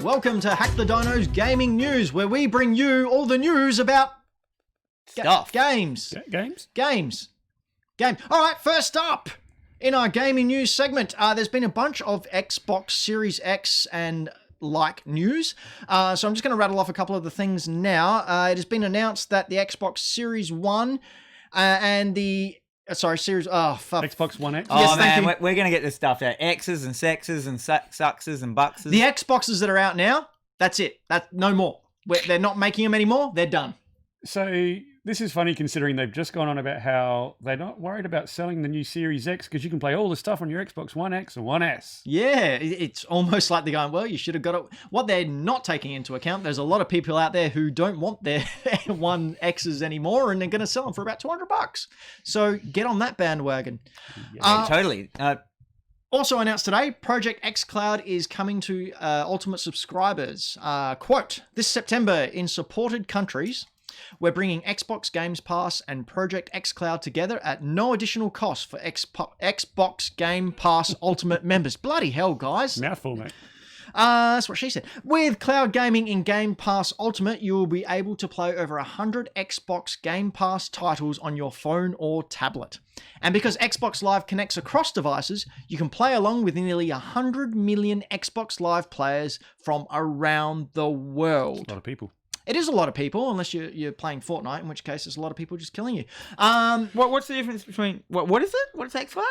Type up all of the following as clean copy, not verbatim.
Welcome to Hack the Dino's Gaming News, where we bring you all the news about Stuff. Games. Games? All right, first up in our gaming news segment, there's been a bunch of Xbox Series X and like news. So I'm just going to rattle off a couple of the things now. It has been announced that the Xbox Series 1 and the Series... Oh, fuck. Xbox One X? Oh, Yes, man, thank you. we're going to get this stuff out. X's and sexes and suckses and buckses. The Xboxes that are out now, that's it. No more. They're not making them anymore. They're done. So this is funny considering they've just gone on about how they're not worried about selling the new Series X because you can play all the stuff on your Xbox One X and One S. Yeah, it's almost like they're going, well, you should have got it. What they're not taking into account, there's a lot of people out there who don't want their One X's anymore, and they're going to sell them for about $200. So get on that bandwagon. Yeah, totally. Also announced today, Project xCloud is coming to Ultimate subscribers. Quote, this September in supported countries, we're bringing Xbox Games Pass and Project xCloud together at no additional cost for Xbox Game Pass Ultimate members. Bloody hell, guys. Mouthful, mate. That's what she said. With cloud gaming in Game Pass Ultimate, you will be able to play over 100 Xbox Game Pass titles on your phone or tablet. And because Xbox Live connects across devices, you can play along with nearly 100 million Xbox Live players from around the world. A lot of people. It is a lot of people, unless you're playing Fortnite, in which case there's a lot of people just killing you. What's the difference between... What is it? What is xCloud?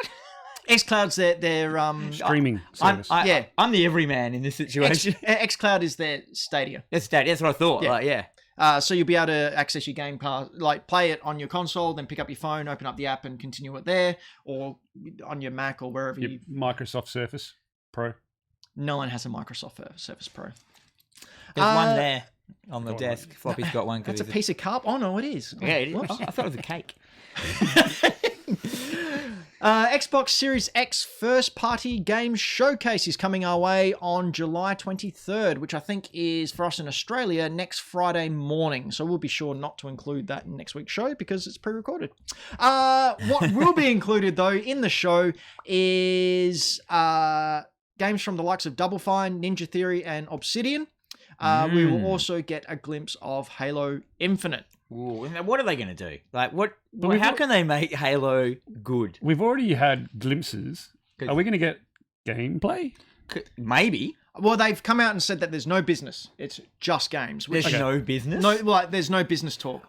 xCloud's their Streaming service. I'm the everyman in this situation. xCloud is their Stadia. That's what I thought. Yeah. So you'll be able to access your Game Pass, like play it on your console, then pick up your phone, open up the app and continue it there, or on your Mac or wherever Your Microsoft Surface Pro. No one has a Microsoft Surface Pro. There's one there on the desk. Floppy's got one. That's a piece of carp. Oh, no, it is. Yeah, it is. Oh, I thought it was a cake. Xbox Series X first party game showcase is coming our way on July 23rd, which I think is for us in Australia next Friday morning. So we'll be sure not to include that in next week's show because it's pre-recorded. What will be included though in the show is games from the likes of Double Fine, Ninja Theory, and Obsidian. We will also get a glimpse of Halo Infinite. Ooh, what are they going to do? Like, how can they make Halo good? We've already had glimpses. Are we going to get gameplay? Maybe. Well, they've come out and said that there's no business. It's just games. There's no business? There's no business talk.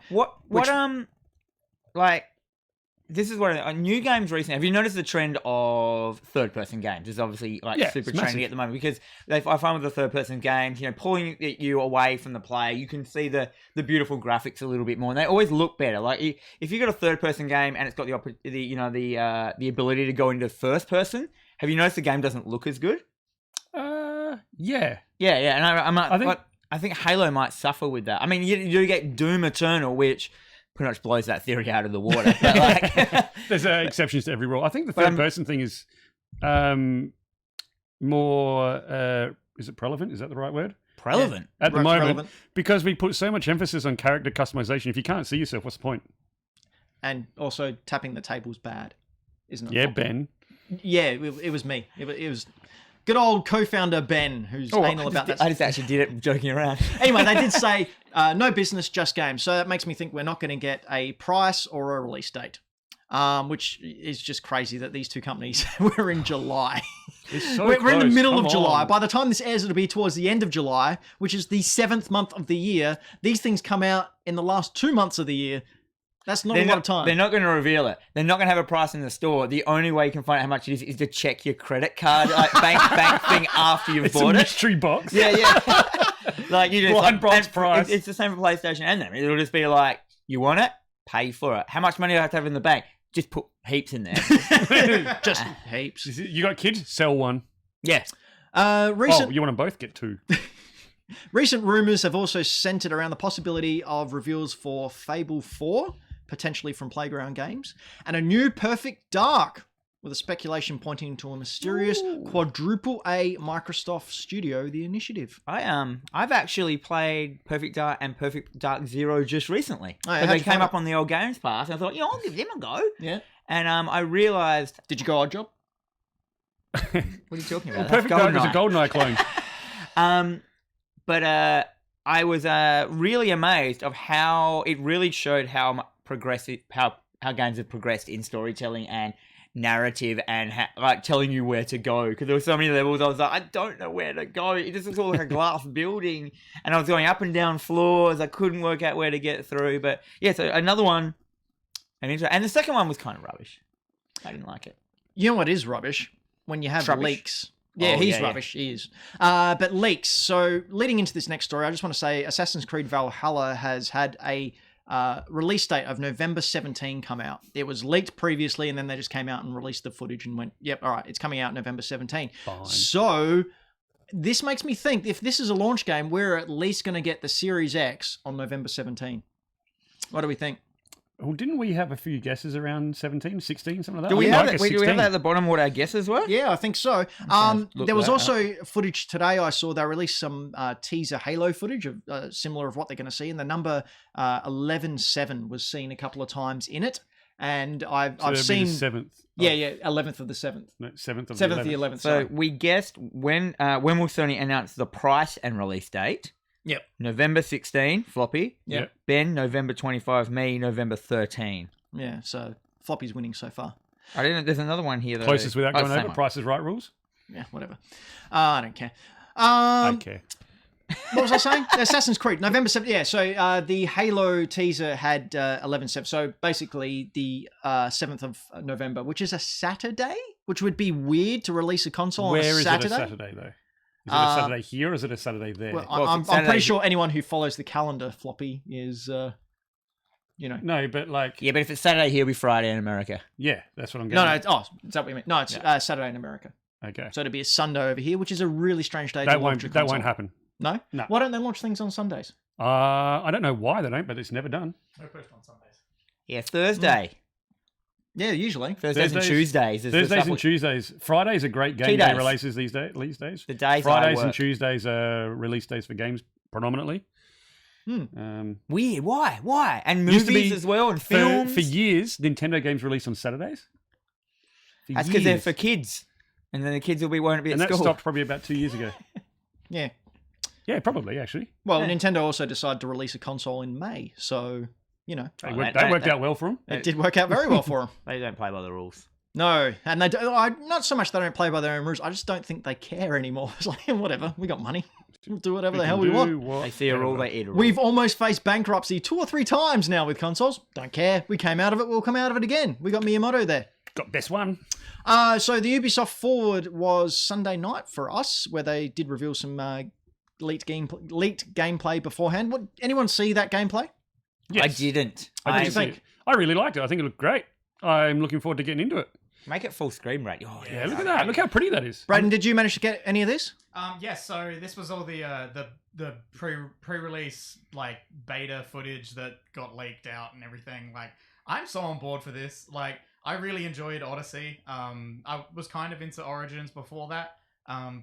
This is what new games recently. Have you noticed the trend of third-person games? Is obviously super trendy at the moment because I find with the third-person games, pulling you away from the player, you can see the beautiful graphics a little bit more, and they always look better. Like if you got a third-person game and it's got the ability to go into first-person, have you noticed the game doesn't look as good? Yeah. And I think Halo might suffer with that. I mean, you do get Doom Eternal, which pretty much blows that theory out of the water. But there's exceptions to every rule. I think the third-person thing is more... is it prevalent? Is that the right word? Prevalent? Yeah. At the moment, because we put so much emphasis on character customization. If you can't see yourself, what's the point? And also, tapping the table's bad, isn't it? Yeah, Ben. Yeah, it was me. It was good old co-founder Ben, who's anal about that. I just actually did it joking around. Anyway, they did say no business, just games. So that makes me think we're not going to get a price or a release date, which is just crazy that these two companies were in July. It's so we're in the middle of July. On. By the time this airs, it'll be towards the end of July, which is the 7th month of the year. These things come out in the last 2 months of the year. That's not a lot of time. They're not going to reveal it. They're not going to have a price in the store. The only way you can find out how much it is to check your credit card bank thing after you've bought it. It's a mystery box. Yeah. Like you just blind box price. It's the same for PlayStation and them. It'll just be like, you want it? Pay for it. How much money do I have to have in the bank? Just put heaps in there. Just heaps. You got kids? Sell one. Yeah. You want them both? Get two. Recent rumours have also centred around the possibility of reveals for Fable 4, potentially from Playground Games, and a new Perfect Dark, with a speculation pointing to a mysterious quadruple A Microsoft studio, The Initiative. I've actually played Perfect Dark and Perfect Dark Zero just recently. They came up on the old Games Pass, and I thought, I'll give them a go. Yeah. And I realised... Did you go Odd Job? What are you talking about? Perfect Dark is a GoldenEye clone. But I was really amazed of how it really showed how progressive, how games have progressed in storytelling and narrative and like telling you where to go, because there were so many levels I was like, I don't know where to go. It just looks all like a glass building, and I was going up and down floors. I couldn't work out where to get through. But yeah, so another one, and the second one was kind of rubbish. I didn't like it. You know what is rubbish? When you have leaks. Yeah, he's rubbish. He is. But leaks. So leading into this next story, I just want to say Assassin's Creed Valhalla has had a release date of November 17 come out. It was leaked previously, and then they just came out and released the footage and went, yep, all right, it's coming out November 17. Fine. So this makes me think, if this is a launch game, we're at least going to get the Series X on November 17. What do we think? Well, didn't we have a few guesses around 17, 16, something like that? Do we have that at the bottom what our guesses were? Yeah, I think so. There was also footage today I saw. They released some teaser Halo footage of similar of what they're going to see, and the number 11-7 was seen a couple of times in it. And I've seen the 7th. Yeah, 11th of the 7th. No, 7th of 7th the 11th. So we guessed when will Sony announce the price and release date? Yep. November 16, Floppy. Yep. Ben, November 25. Me, November 13. Yeah, so Floppy's winning so far. I didn't. There's another one here. Though. Closest without going over. One. Price is Right rules. Yeah, whatever. I don't care. I care. What was I saying? Assassin's Creed, November 7th. Yeah, so the Halo teaser had 11-7. So basically the 7th of November, which is a Saturday, which would be weird to release a console on a Saturday. Where is it a Saturday, though? Is it a Saturday here or is it a Saturday there? Well, I'm pretty sure anyone who follows the calendar, Floppy, is, No, but like... Yeah, but if it's Saturday here, it'll be Friday in America. Yeah, that's what I'm getting at. No, is that what you mean? No, it's Saturday in America. Okay. So it'll be a Sunday over here, which is a really strange day that to launch a console. That won't happen. No? No. Why don't they launch things on Sundays? I don't know why they don't, but it's never done. No push on Sundays. Yeah, Thursday. Yeah, usually. Thursdays and Tuesdays. Thursdays and Tuesdays. Fridays are great game day releases these days. The days Fridays and Tuesdays are release days for games predominantly. Weird. Why? And movies as well and films. For years, Nintendo games released on Saturdays. That's because they're for kids. And then the kids won't be at school. And that stopped probably about 2 years ago. Yeah. Yeah, probably, actually. Well, Nintendo also decided to release a console in May, so... That worked out well for them. It did work out very well for them. They don't play by the rules. No, and they not so much they don't play by their own rules. I just don't think they care anymore. It's like, whatever, we got money. We'll do whatever the hell we want. They see a rule, they eat a rule. We've almost faced bankruptcy 2 or 3 times now with consoles. Don't care. We came out of it, we'll come out of it again. We got Miyamoto there. Got best one. So the Ubisoft Forward was Sunday night for us, where they did reveal some leaked gameplay beforehand. Anyone see that gameplay? Yes. I didn't. What did you think? I really liked it. I think it looked great. I'm looking forward to getting into it. Make it full screen rate. Oh, yeah, look at that. Look how pretty that is. Braden, did you manage to get any of this? Yes, so this was all the pre-release like beta footage that got leaked out and everything. Like, I'm so on board for this. Like, I really enjoyed Odyssey. I was kind of into Origins before that.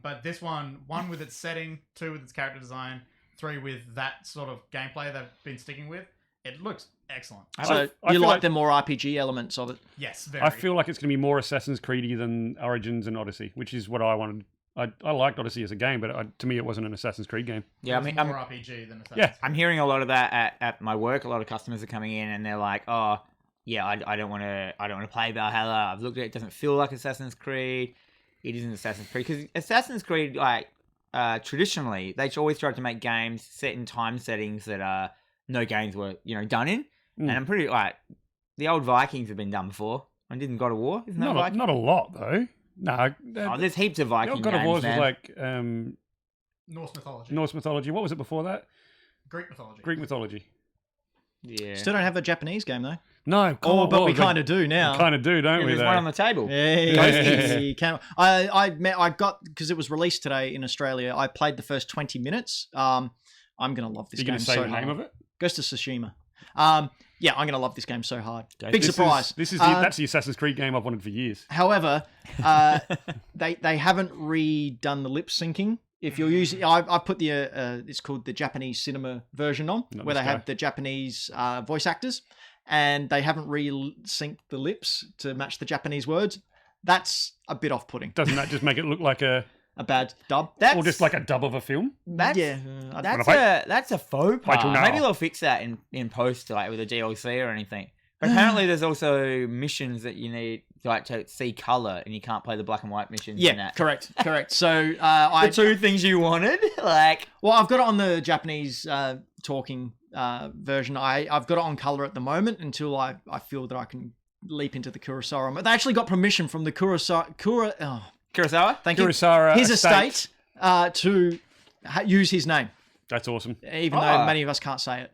But this one with its setting, 2 with its character design, 3 with that sort of gameplay they've been sticking with. It looks excellent. So you like the more RPG elements of it? Yes, very. I feel like it's going to be more Assassin's Creedy than Origins and Odyssey, which is what I wanted. I liked Odyssey as a game, but to me it wasn't an Assassin's Creed game. Yeah, I mean, more RPG than Assassin's Creed. I'm hearing a lot of that at my work. A lot of customers are coming in and they're like, "Oh, yeah, I don't want to play Valhalla. I've looked at it. It doesn't feel like Assassin's Creed. It isn't Assassin's Creed because Assassin's Creed, like traditionally, they always tried to make games set in time settings that no games were done in." And I'm pretty like the old Vikings have been done before. And didn't God of War? Isn't that not a lot though. No. There's heaps of Viking God of War was like Norse mythology. Norse mythology. What was it before that? Greek mythology. Greek mythology. Yeah. Still don't have a Japanese game though. No. But we kind of do now. We kind of do, don't we? There's one on the table. Hey, I got, because it was released today in Australia. I played the first 20 minutes. I'm gonna love this game. You're gonna say the name of it? Ghost of Tsushima. Yeah, I'm gonna love this game so hard. Big surprise. That's the Assassin's Creed game I've wanted for years. However, they haven't redone the lip syncing. If you're using, I put the it's called the Japanese cinema version on, where they have the Japanese voice actors, and they haven't re-synced the lips to match the Japanese words. That's a bit off-putting. Doesn't that just make it look like a a bad dub. Or just like a dub of a film. That's a faux pas. Wait till now. Maybe they'll fix that in post, like with a DLC or anything. But apparently, there's also missions that you need like to see color, and you can't play the black and white missions. in that. Correct. So The two things you wanted, like I've got it on the Japanese talking version. I've got it on color at the moment until I feel that I can leap into the Kurosawa mode. They actually got permission from the Kurosawa. Thank you. Kurosawa His estate to use his name, That's awesome. even though many of us can't say it.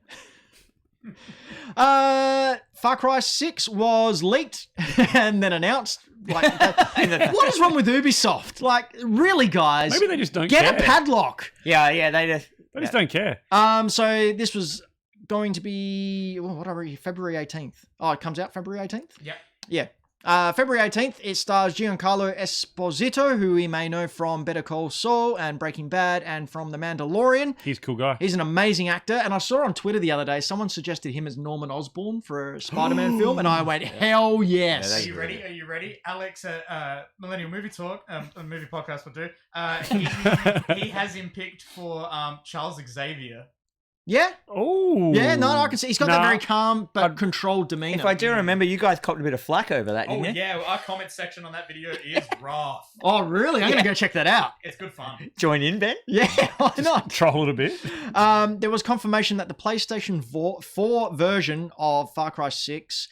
Far Cry 6 was leaked and then announced. Like, what is wrong with Ubisoft? Like, really, guys? Maybe they just don't get care. a padlock. yeah, they They just don't care. So this was going to be February 18th. Oh, it comes out February 18th? Yep. Yeah. February 18th, it stars Giancarlo Esposito, who we may know from Better Call Saul and Breaking Bad and from The Mandalorian. He's a cool guy. He's an amazing actor, and I saw on Twitter the other day, someone suggested him as Norman Osborn for a Spider-Man film, and I went, hell yes. Are you ready? Alex at Millennial Movie Talk, a movie podcast will do. He has him picked for Charles Xavier. Yeah? Oh. Yeah, no, I can see. He's got that very calm but controlled demeanor. If I do remember, you guys copped a bit of flack over that, didn't Oh you? yeah, our comment section on that video is rough. Oh, really? I'm going to go check that out. It's good fun. Join in, Ben? Yeah, why not? Troll it a bit. There was confirmation that the PlayStation 4 version of Far Cry 6,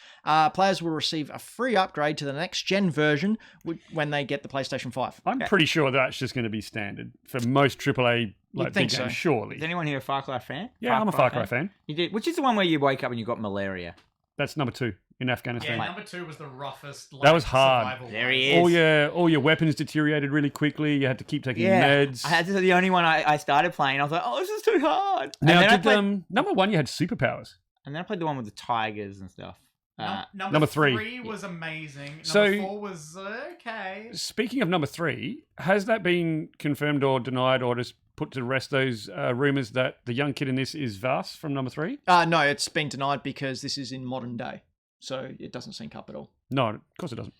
players will receive a free upgrade to the next-gen version when they get the PlayStation 5. I'm pretty sure that's just going to be standard for most AAA You'd think big so. games, surely. Is anyone here a Far Cry fan? Yeah, I'm a Far Cry fan. You did, which is the one where you wake up and you got malaria. That's number 2 in Yeah, Afghanistan. number 2 was the roughest. That was hard. survival There one. he is. All your weapons deteriorated really quickly. You had to keep taking meds. I had to, the only one I started playing. I was like, oh, this is too hard. Now, and then number 1, you had superpowers. and then I played the one with the tigers and stuff. Number 3. 3 was amazing. Number So- 4 was okay. Speaking of number 3, has that been confirmed or denied or just put to rest those rumours that the young kid in this is Vas from number 3? No, it's been denied because this is in modern day. So it doesn't sync up at all. No, of course it doesn't.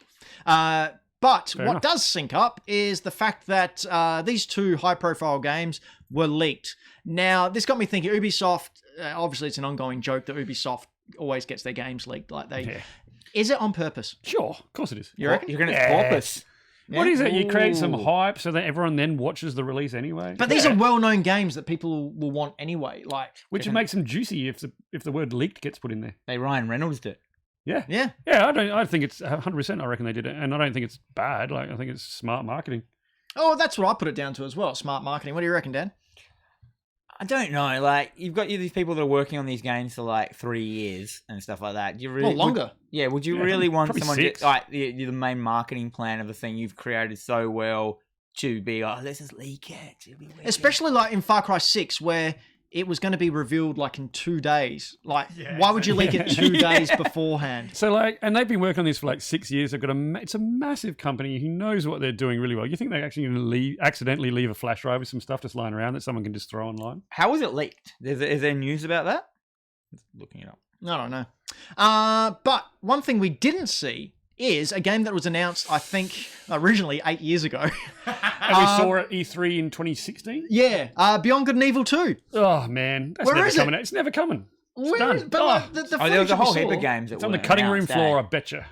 But Fair what enough. does sync up is the fact that these two high-profile games were leaked. Now, this got me thinking, Ubisoft, obviously it's an ongoing joke that Ubisoft always gets their games leaked. Is it on purpose? Sure, of course it is. You reckon? You're going to porpoise. What is it? You create some Ooh. hype so that everyone then watches the release anyway. But these are well-known games that people will want anyway. Which makes them juicy if the word leaked gets put in there. They Ryan Reynolds did. Yeah. Yeah. Yeah, I think it's 100%. I reckon they did it, and I don't think it's bad. I think it's smart marketing. Oh, that's what I put it down to as well. Smart marketing. What do you reckon, Dan? I don't know. You've got these people that are working on these games for 3 years and stuff like that. Do you really longer. Would you Yeah, really want probably someone 6. the main marketing plan of the thing you've created so well to be let's just leak it. Especially in Far Cry 6 where it was going to be revealed in 2 days. Yeah, why would you leak it 2 exactly. days beforehand? So and they've been working on this for 6 years. They've got it's a massive company who knows what they're doing really well. You think they're actually going to accidentally leave a flash drive with some stuff just lying around that someone can just throw online? How was it leaked? Is there news about that? Looking it up. I don't know. But one thing we didn't see is a game that was announced, I think, originally 8 years ago. And we saw it at E3 in 2016? Yeah, Beyond Good and Evil 2. Oh, man. That's Where never is coming it? out. It's never coming. It's Where done. is- but the there footage was a whole we heap saw, of games that It's on the weren't cutting room announced, floor, I betcha.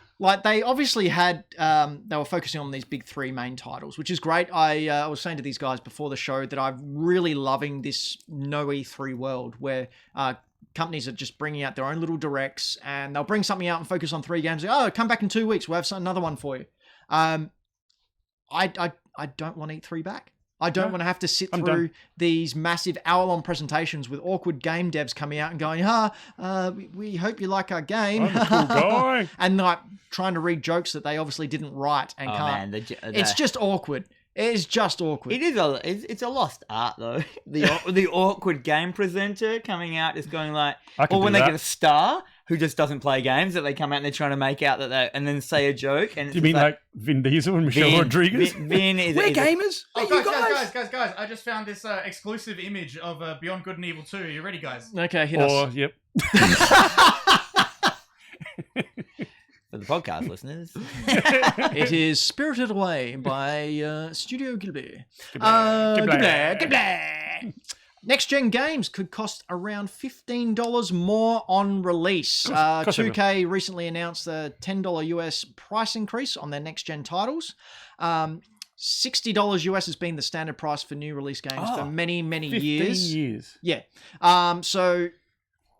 They obviously had, they were focusing on these big 3 main titles, which is great. I was saying to these guys before the show that I'm really loving this no E3 world where companies are just bringing out their own little directs and they'll bring something out and focus on 3 games. Come back in 2 weeks. We'll have another one for you. I don't want E3 back. I don't want to have to sit I'm through done. these massive hour-long presentations with awkward game devs coming out and going, we hope you like our game. I'm a cool guy. And trying to read jokes that they obviously didn't write and can't. Man, It's just awkward. It is just awkward. It is it's a lost art though. The awkward game presenter coming out just going I could or when do they that. get a star who just doesn't play games that they come out and they're trying to make out that and then say a joke and it's Do you mean just like Vin Diesel and Michelle Rodriguez? Vin is We're is a- gamers. Oh, Hey, you guys! I just found this exclusive image of Beyond Good and Evil 2. Are you ready, guys? Okay, hit us. Yep. for for the podcast listeners. It is Spirited Away by Studio Ghibli. Ghibli. Next gen games could cost around $15 more on release. 2K recently announced a $10 US price increase on their next gen titles. $60 US has been the standard price for new release games for many 15 years. Yeah. So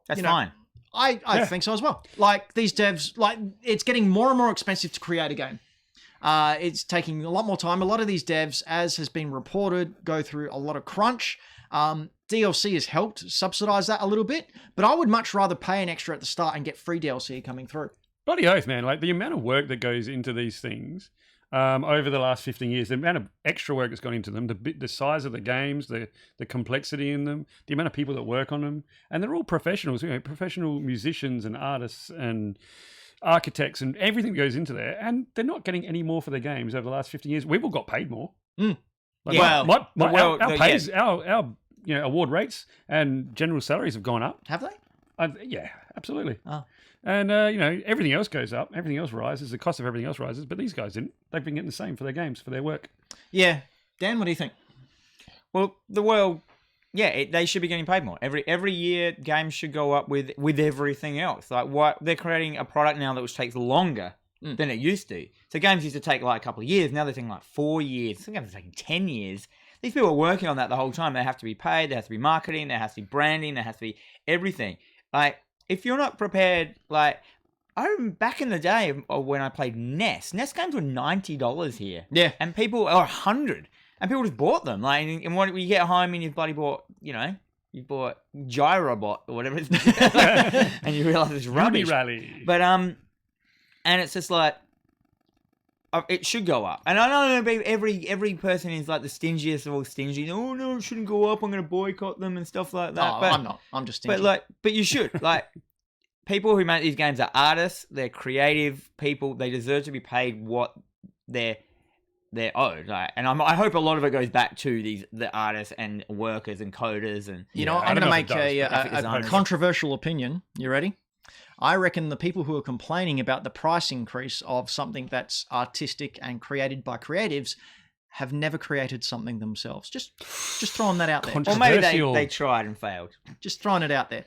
That's fine. I think so as well. Like these devs, it's getting more and more expensive to create a game. It's taking a lot more time. A lot of these devs, as has been reported, go through a lot of crunch. DLC has helped subsidize that a little bit, but I would much rather pay an extra at the start and get free DLC coming through. Bloody oath, man. Like the amount of work that goes into these things over the last 15 years, the amount of extra work that's gone into them, the size of the games, the complexity in them, the amount of people that work on them, and they're all professionals, professional musicians and artists and architects and everything that goes into there, and they're not getting any more for their games over the last 15 years. We've all got paid more. Our award rates and general salaries have gone up. Have they? Yeah, absolutely. Oh. And, everything else goes up. Everything else rises. The cost of everything else rises. But these guys didn't. They've been getting the same for their games, for their work. Yeah. Dan, what do you think? Well, they should be getting paid more. Every year, games should go up with everything else. Like, what they're creating a product now that which takes longer than it used to. So games used to take like a couple of years. Now they're taking like 4 years. Some games are taking 10 years. These people are working on that the whole time. They have to be paid. There has to be marketing. There has to be branding. There has to be everything. Like, if you're not prepared, like, I remember back in the day when I played NES games were $90 here. Yeah. And people are $100. And people just bought them. Like, and when you get home and you've bloody bought, you bought Gyrobot or whatever it's and you realise it's rubbish. Rally. But, and it's just like, it should go up. And I don't know, every person is like the stingiest of all stingy. Oh, no, it shouldn't go up. I'm going to boycott them and stuff like that. Oh, but, I'm not. I'm just stingy. But you should. Like, people who make these games are artists. They're creative people. They deserve to be paid what they're owed. Like, and I hope a lot of it goes back to the artists and workers and coders. And I'm going to make graphic a designers. controversial opinion. You ready? I reckon the people who are complaining about the price increase of something that's artistic and created by creatives have never created something themselves. Just throwing that out there. Or maybe they tried and failed. Just throwing it out there.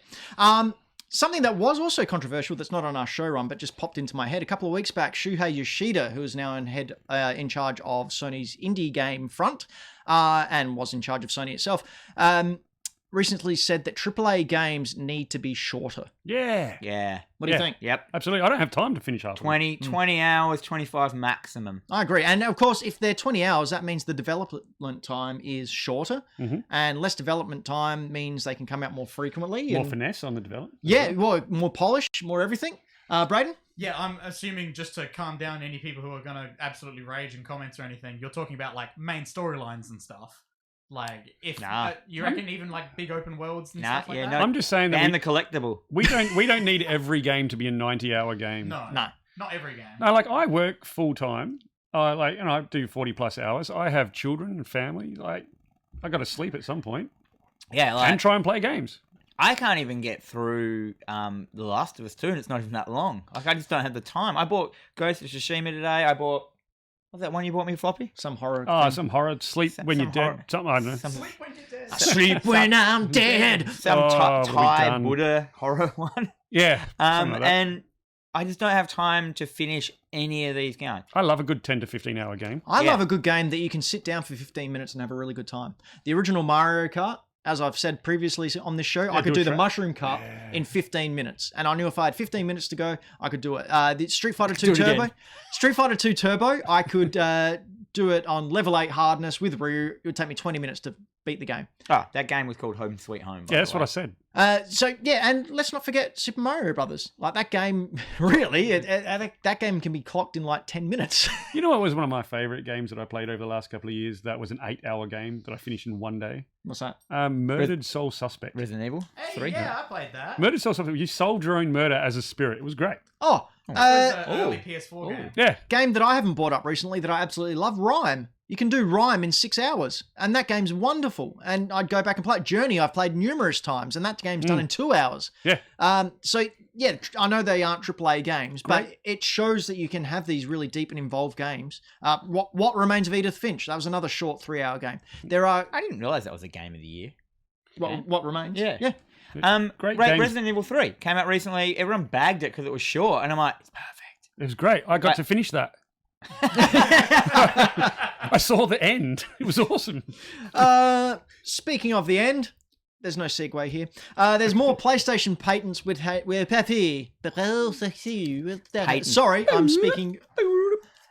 Something that was also controversial that's not on our show run, but just popped into my head a couple of weeks back, Shuhei Yoshida, who is now in charge of Sony's indie game front and was in charge of Sony itself, recently said that AAA games need to be shorter. Yeah. What do you think? Yep. Absolutely. I don't have time to finish half. 20 hours, 25 maximum. I agree. And of course, if they're 20 hours, that means the development time is shorter. And less development time means they can come out more frequently. More finesse on the development. Yeah, more polish, more everything. Braden? Yeah, I'm assuming, just to calm down any people who are going to absolutely rage in comments or anything, you're talking about like main storylines and stuff. Like, if you reckon even like big open worlds and stuff like that? No. I'm just saying that and the collectible. We don't need every game to be a 90-hour game. No, not every game. No, like I work full time. I do 40 plus hours. I have children and family. Like, I got to sleep at some point. Yeah, and try and play games. I can't even get through The Last of Us 2, and it's not even that long. Like, I just don't have the time. I bought Ghost of Tsushima today. I bought... What's that one you bought me, Floppy? Some horror. Some horror. Sleep when you're dead. Something, I don't know. Sleep when you're dead. Sleep when I'm dead. Some Thai Buddha horror one. Yeah. Like and I just don't have time to finish any of these games. I love a good 10 to 15 hour game. I love a good game that you can sit down for 15 minutes and have a really good time. The original Mario Kart, as I've said previously on this show, I could do the mushroom cut in 15 minutes. And I knew if I had 15 minutes to go, I could do it. The Street Fighter 2 Turbo. Street Fighter 2 Turbo, I could do it on level 8 hardness with Ryu. It would take me 20 minutes to beat the game. Oh, that game was called Home Sweet Home. Yeah, that's what I said. And let's not forget Super Mario Brothers. Like, that game, really, that game can be clocked in like 10 minutes. You know what was one of my favourite games that I played over the last couple of years? That was an 8-hour game that I finished in one day. What's that? Murdered Soul Suspect. Resident Evil 3? Yeah, I played that. Murdered Soul Suspect. You solved your own murder as a spirit. It was great. Oh. It was an early PS4 game. Yeah. Game that I haven't bought up recently that I absolutely love, Rhyme. You can do Rhyme in 6 hours, and that game's wonderful. And I'd go back and play it. Journey, I've played numerous times, and that game's done in 2 hours. Yeah. So yeah, I know they aren't AAA games, but it shows that you can have these really deep and involved games. What Remains of Edith Finch? That was another short 3-hour game. I didn't realize that was a game of the year. What Remains? Yeah. Great game. Resident Evil 3 came out recently. Everyone bagged it because it was short, and I'm like, it's perfect. It was great. I got to finish that. I saw the end. It was awesome. Speaking of the end, there's no segue here. There's more PlayStation patents with Pepe. Sorry, I'm speaking.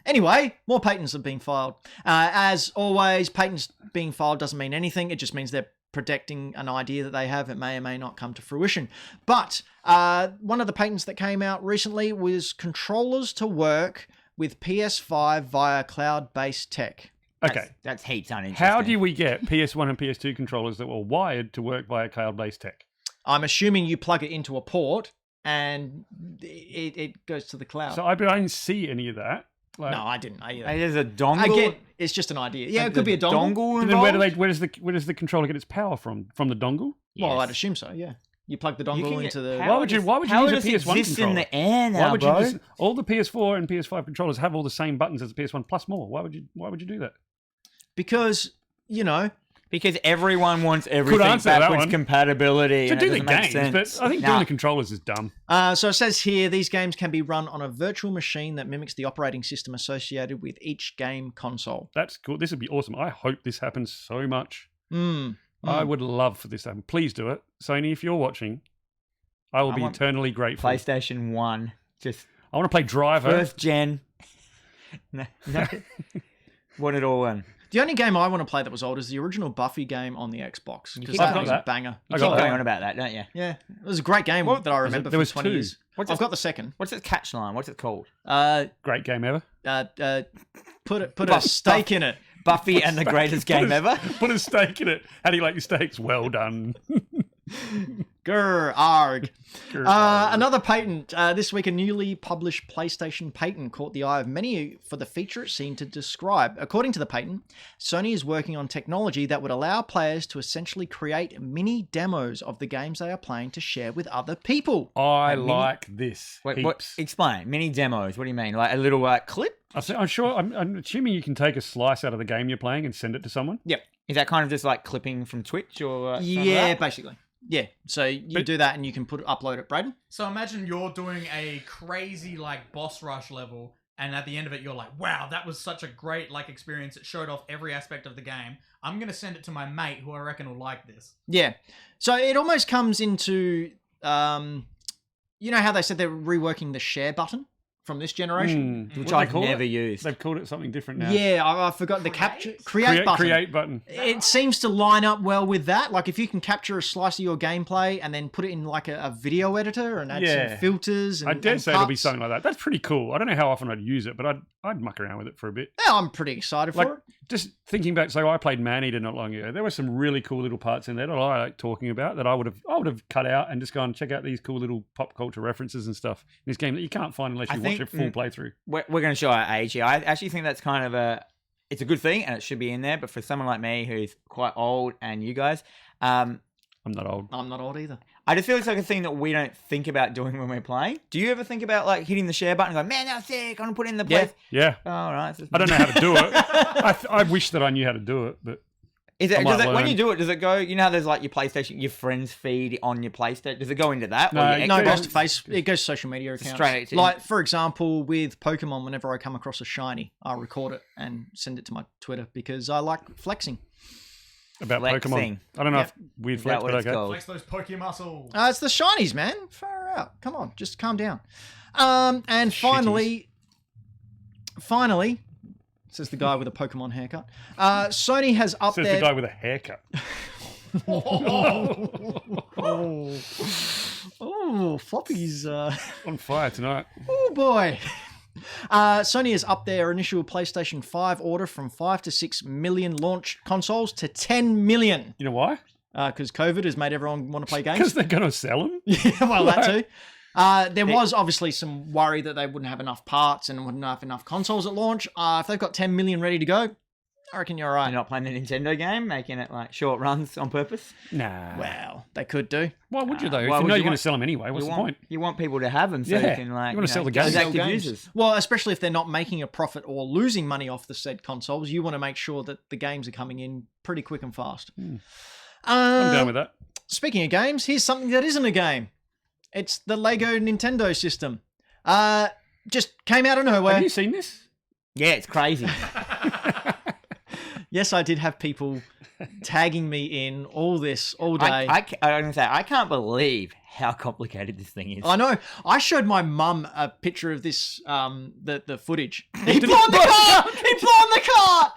Anyway, more patents have been filed. As always, patents being filed doesn't mean anything. It just means they're protecting an idea that they have. It may or may not come to fruition. But one of the patents that came out recently was controllers to work with PS5 via cloud-based tech. Okay. That's heaps uninteresting. How do we get PS1 and PS2 controllers that were wired to work via cloud-based tech? I'm assuming you plug it into a port and it goes to the cloud. So I didn't see any of that. Like, no, I didn't. Either. There's a dongle. Again, it's just an idea. Yeah, it could be a dongle. And then where does the controller get its power from? From the dongle? Yes. Well, I'd assume so. Yeah, you plug the dongle into the. Why would you use a PS1 exist controller? In the air now, bro? All the PS4 and PS5 controllers have all the same buttons as the PS1 plus more. Why would you do that? Because Because everyone wants everything backwards compatibility. To do the games, but I think doing the controllers is dumb. So it says here, these games can be run on a virtual machine that mimics the operating system associated with each game console. That's cool. This would be awesome. I hope this happens so much. I would love for this to happen. Please do it. Sony, if you're watching, I will be eternally grateful. PlayStation 1. I want to play Driver. First gen. No. Want it all in. The only game I want to play that was old is the original Buffy game on the Xbox. Because I've that was a banger. You keep going on about that, don't you? Yeah. It was a great game that I remember for 20 years. I've got the second. What's its catch line? What's it called? Great game ever. Put a steak in it. Buffy and the greatest game ever. Put a steak in it. How do you like your steaks? Well done. Grr, arg. Another patent. This week, a newly published PlayStation patent caught the eye of many for the feature it seemed to describe. According to the patent, Sony is working on technology that would allow players to essentially create mini demos of the games they are playing to share with other people. I like this. Wait, what? Explain. Mini demos. What do you mean? Like a little clip? I'm assuming you can take a slice out of the game you're playing and send it to someone. Yep. Is that kind of just like clipping from Twitch or? Yeah, basically. Yeah, so you do that and you can upload it, Braden. So imagine you're doing a crazy boss rush level, and at the end of it, you're like, "Wow, that was such a great experience. It showed off every aspect of the game. I'm gonna send it to my mate who I reckon will like this." Yeah, so it almost comes into, you know how they said they're reworking the share button from this generation, which I've never used. They've called it something different now. Yeah, I forgot the create button. Create button. It seems to line up well with that. Like if you can capture a slice of your gameplay and then put it in a video editor and add some filters. And, I dare say it'll be something like that. That's pretty cool. I don't know how often I'd use it, but I'd muck around with it for a bit. Yeah, I'm pretty excited for it. Just thinking back, so I played Maneater not long ago. There were some really cool little parts in there that I like talking about that I would have cut out and just gone check out these cool little pop culture references and stuff in this game that you can't find unless you watch a full playthrough. We're going to show our age here. I actually think that's kind of it's a good thing and it should be in there. But for someone like me who's quite old and you guys, I'm not old. I'm not old either. I just feel it's like a thing that we don't think about doing when we're playing. Do you ever think about hitting the share button and go, man, that's sick, I'm going to put it in the place? Yeah. Oh, all right. I don't know how to do it. I wish that I knew how to do it, but when you do it, does it go, you know how there's your PlayStation, your friends feed on your PlayStation? Does it go into that? No, it goes to it goes to social media accounts. Straight to, like, for example, with Pokemon, whenever I come across a shiny, I'll record it and send it to my Twitter because I like flexing. About Pokemon. I don't know if weird flex, but okay. Flex those Pokemon muscles. It's the shinies, man. Far out. Come on, just calm down. And finally, says the guy with a Pokemon haircut. Sony has up there. Says the guy with a haircut. Floppy's on fire tonight. Oh boy. Sony has upped their initial PlayStation 5 order from 5 to 6 million launched consoles to 10 million. You know why? Because COVID has made everyone want to play games. Because they're going to sell them? Yeah, well, that too. There was obviously some worry that they wouldn't have enough parts and wouldn't have enough consoles at launch. If they've got 10 million ready to go, I reckon you're right. You're not playing the Nintendo game, making it like short runs on purpose. Nah. Well, they could do. Why would you though? If why you would know you you're going to want- sell them anyway, what's the point? You want people to have them so Yeah. you can like You wanna sell the games. as Sell active games. users. Well, especially if they're not making a profit or losing money off the said consoles, you want to make sure that the games are coming in pretty quick and fast. I'm down with that. Speaking of games, here's something that isn't a game. It's the Lego Nintendo system. Just came out of nowhere. Have you seen this? Yeah, it's crazy. Yes, I did have people tagging me in all this all day. I'm gonna say I can't believe how complicated this thing is. I know. I showed my mum a picture of this, the footage. He blew on the car! He blew on the car!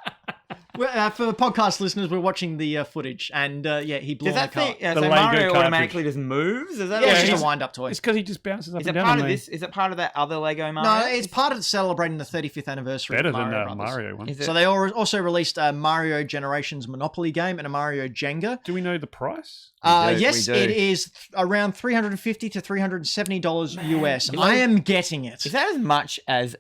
For the podcast listeners, we're watching the footage, and he blew Does on the that car. thing? The So Lego Mario cartridge. automatically just moves? Is that Yeah, what it's it just is? a wind-up toy. It's because he just bounces up Is and it down. part of and they- this? Is it part of that other Lego Mario? No, it's part of celebrating the 35th anniversary Better of than Mario that Brothers. Mario one. Is it? So they also released a Mario Generations Monopoly game and a Mario Jenga. Do we know the price? We do, Yes, we do. it is around $350 to $370 US. you know- I am getting it. Is that as much as?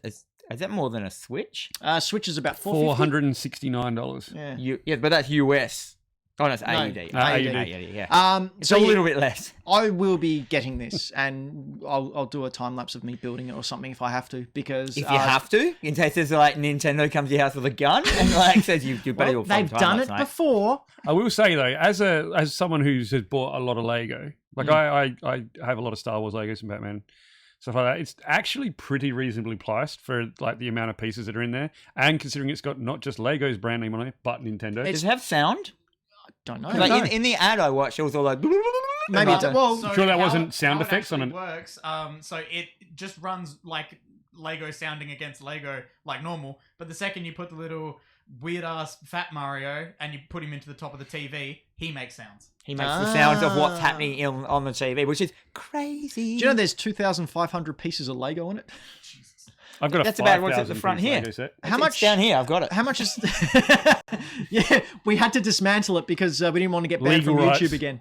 Is that more than a Switch? Switch is about $450. $469. Yeah. Yeah, but that's US. Oh, no, it's No, AUD. AUD. Yeah. It's So a little bit less. I will be getting this, and I'll do a time lapse of me building it or something if I have to, because If you have to, in case there's like Nintendo comes to your house with a gun and like says you better well, go fucking they've time done lapse, it mate. before. I will say though, as someone has bought a lot of Lego, like I have a lot of Star Wars Legos and Batman stuff like that. It's actually pretty reasonably priced for like the amount of pieces that are in there, and considering it's got not just Lego's brand name on it, but Nintendo. Does it have sound? Don't know. Like in the ad I watched, it was all like. Maybe like, it's, well, Sure that how wasn't it- sound how it effects on actually it. works. So it just runs like Lego sounding against Lego like normal, but the second you put the little weird ass fat Mario and you put him into the top of the TV, he makes sounds. He makes the sounds of what's happening on the TV, which is crazy. do you know there's 2,500 pieces of Lego on it? Jesus. I've got That's a about what's at 5,000 the front piece here. Lego set. How It's much down here? I've got it. How much is? Yeah, we had to dismantle it because we didn't want to get banned Legal from rights. YouTube again.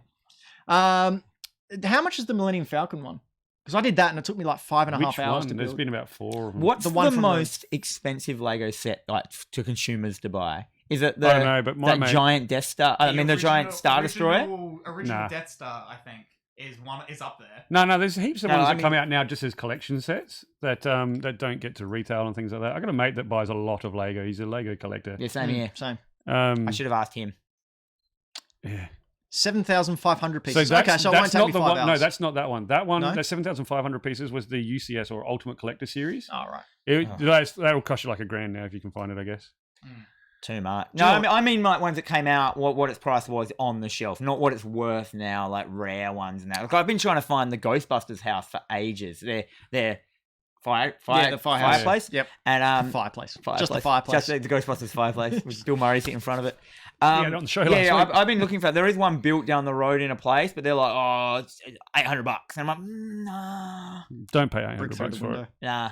How much is the Millennium Falcon one? Because I did that and it took me like 5.5 Which hours one? to There's build. been about 4 of them. What's The the, one from the- most expensive Lego set like to consumers to buy? Is it the I don't know, but my that mate, giant Death Star? I mean, the giant Star Destroyer. Original Nah. Death Star, I think, is up there. No, there's heaps of No, ones I that come mean- out now just as collection sets that don't get to retail and things like that. I got a mate that buys a lot of Lego. He's a Lego collector. Yeah, same here. Same. I should have asked him. Yeah. 7,500 pieces. So that's, okay, so it that's won't take not me the 5 one. hours. No, that's not that one. That one, No? the 7,500 pieces was the UCS or Ultimate Collector Series. All right. That'll cost you like $1,000 now if you can find it, I guess. Too much. Do you No, know I mean like ones that came out, what its price was on the shelf, not what it's worth now, like rare ones and that. Like I've been trying to find the Ghostbusters house for ages. They're Yeah, the firehouse. fireplace. Yep. And Fireplace. Just the fireplace. Just the Ghostbusters fireplace with Bill Murray sitting in front of it. on the show last week. I've been looking for. There is one built down the road in a place, but they're like, oh, it's $800, and I'm like, nah, Don't pay Brick $800 through the for it. window. nah.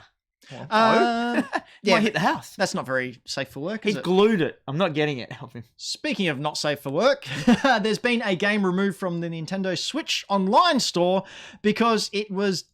Yeah, Yeah, hit the house. that's not very safe for work, is He's it? glued it. I'm not getting it. Help him. Speaking of not safe for work, there's been a game removed from the Nintendo Switch online store because it was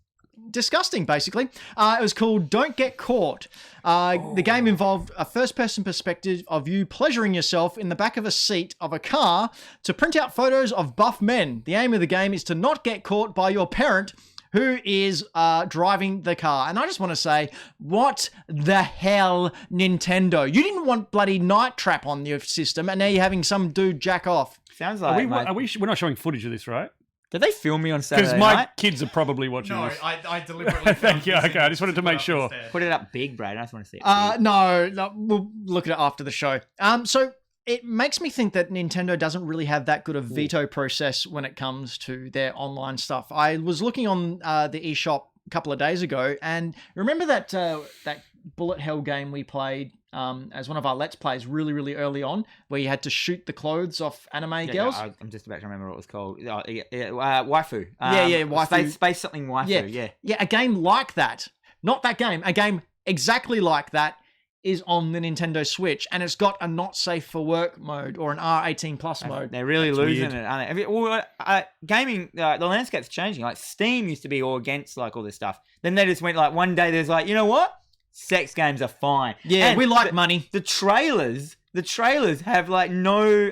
disgusting, basically. It was called Don't Get Caught. The game involved a first-person perspective of you pleasuring yourself in the back of a seat of a car to print out photos of buff men. The aim of the game is to not get caught by your parent who is driving the car. And I just want to say, what the hell, Nintendo? You didn't want bloody Night Trap on your system, and now you're having some dude jack off. Sounds Are like. we, we're not showing footage of this, right? Did they film me on Because Saturday my night? kids are probably watching No, this. I deliberately. Thank you. found this Okay, I just wanted to put make up sure. instead. Put it up big, Brad. I just want to see it. No, we'll look at it after the show. So it makes me think that Nintendo doesn't really have that good a veto process when it comes to their online stuff. I was looking on the eShop a couple of days ago, and remember that that bullet hell game we played as one of our Let's Plays really, really early on, where you had to shoot the clothes off anime girls? I'm just about to remember what it was called. Waifu. Waifu. Space something waifu. Yeah. Yeah, a game like that, not that game, a game exactly like that is on the Nintendo Switch, and it's got a not safe for work mode or an R18 plus mode. They're really That's losing weird. it, aren't they? Gaming, the landscape's changing. Like Steam used to be all against like all this stuff. Then they just went like one day there's like, you know what? Sex games are fine. Yeah, And we like money. the trailers the trailers have like no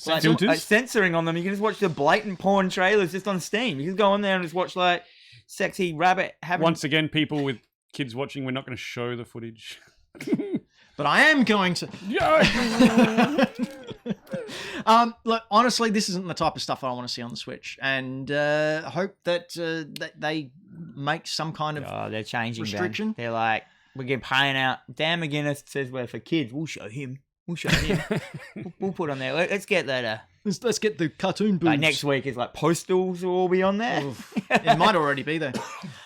Filters? censoring on them. You can just watch the blatant porn trailers just on Steam. You can go on there and just watch like sexy rabbit having. Once again, people with kids watching, we're not going to show the footage. But I am going to. Yeah. Look, honestly, this isn't the type of stuff I want to see on the Switch, and I hope that they make some kind of they're changing restriction. They're like, we're getting paying out. Dan McGuinness says we're for kids. We'll show him. We'll put on there. Let's get that. Let's get the cartoon boobs. Like next week is like Postals will all be on there. It might already be there.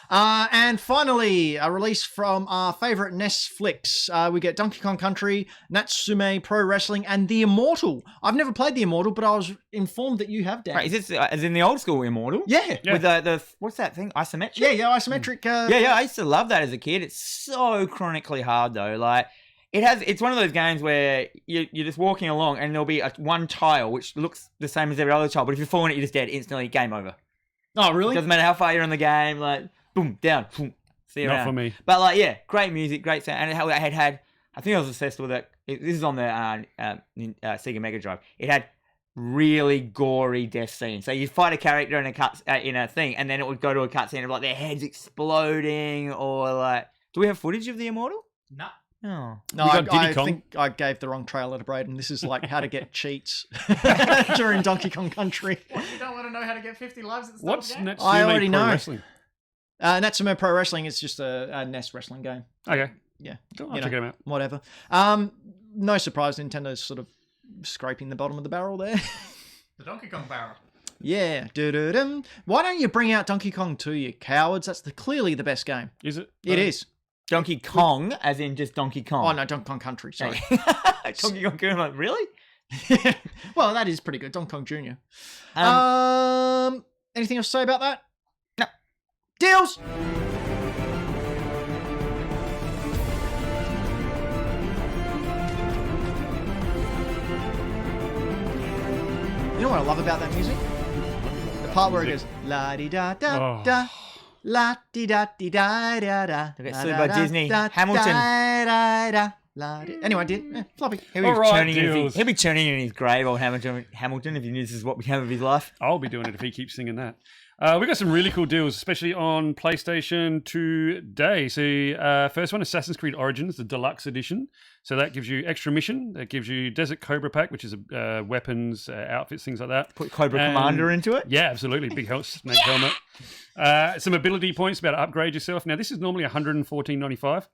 And finally, a release from our favourite NES flicks. We get Donkey Kong Country, Natsume Pro Wrestling, and The Immortal. I've never played The Immortal, but I was informed that you have, Dan. Right, is this as in the old school Immortal? Yeah. With the what's that thing? Isometric? Yeah, isometric. Yeah, I used to love that as a kid. It's so chronically hard though. Like it's one of those games where you're just walking along and there'll be one tile which looks the same as every other tile, but if you fall in it, you're just dead instantly. Game over. Oh, really? Doesn't matter how far you're in the game. Like boom, down, boom. See you Not around. for me. But like, yeah, great music, great sound, and it had. I think I was obsessed with it. This is on the Sega Mega Drive. It had really gory death scenes. So you'd fight a character in a thing, and then it would go to a cutscene of like their heads exploding, or like. Do we have footage of the Immortal? No. Oh. No, I think I gave the wrong trailer to Braden. This is like how to get cheats during Donkey Kong Country. What, you don't want to know how to get 50 lives at the start What's of the game? Natsume I already Pro know. Wrestling? Natsume Pro Wrestling is just a NES wrestling game. Okay. Yeah. Cool, I'll check it out. Whatever. No surprise, Nintendo's sort of scraping the bottom of the barrel there. The Donkey Kong barrel. Yeah. Doo-doo-dum. Why don't you bring out Donkey Kong 2, you cowards? That's clearly the best game. Is it? It is. Donkey Kong, as in just Donkey Kong. Oh, no, Donkey Kong Country, sorry. Donkey Kong, I'm like, really? Well, that is pretty good. Donkey Kong Jr. Anything else to say about that? No. Deals! You know what I love about that music? The part where it goes la-di-da-da-da. La-di-da-di-da-da-da. Get sued by Disney. Hamilton. Anyway, floppy. He'll be turning in his grave, old Hamilton, if he knew this is what became of his life. I'll be doing it if he keeps singing that. We got some really cool deals, especially on PlayStation today. So first one, Assassin's Creed Origins, the Deluxe Edition. So that gives you extra mission. That gives you Desert Cobra Pack, which is weapons, outfits, things like that. Put Cobra Commander into it? Yeah, absolutely. Big snake helmet. Some ability points to be able to upgrade yourself. Now, this is normally $114.95.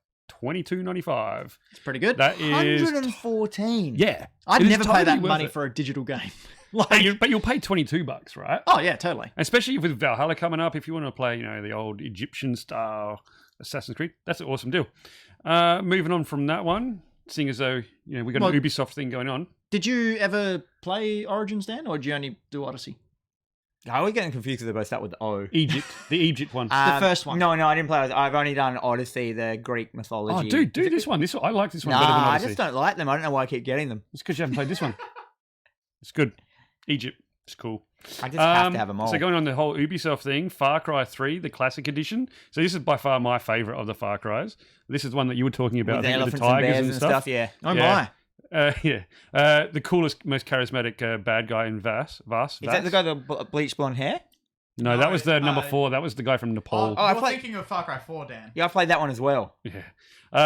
$22.95. It's pretty good. That is 114. Yeah. I'd never pay that worth money it. for a digital game. But you'll pay $22, right? Oh yeah, totally. Especially with Valhalla coming up, if you want to play, the old Egyptian style Assassin's Creed, that's an awesome deal. Moving on from that one, seeing as though we got an Ubisoft thing going on. Did you ever play Origins, Dan, or did you only do Odyssey? I was getting confused because they both start with O. The Egypt one. The first one. No, I didn't play. I've only done Odyssey, the Greek mythology. Oh, dude, do this one. I like this one better than I Odyssey. just don't like them. I don't know why I keep getting them. It's because you haven't played this one. It's good. Egypt. It's cool. I just have to have them all. So going on the whole Ubisoft thing, Far Cry 3, the classic edition. So this is by far my favourite of the Far Cries. This is one that you were talking about. With the elephants the tigers and bears and stuff. Yeah. Oh my. The coolest, most charismatic bad guy in Vas. Is that the guy with the bleached blonde hair? No, that was the number 4. That was the guy from Nepal. You're thinking of Far Cry 4, Dan. Yeah, I played that one as well. Yeah.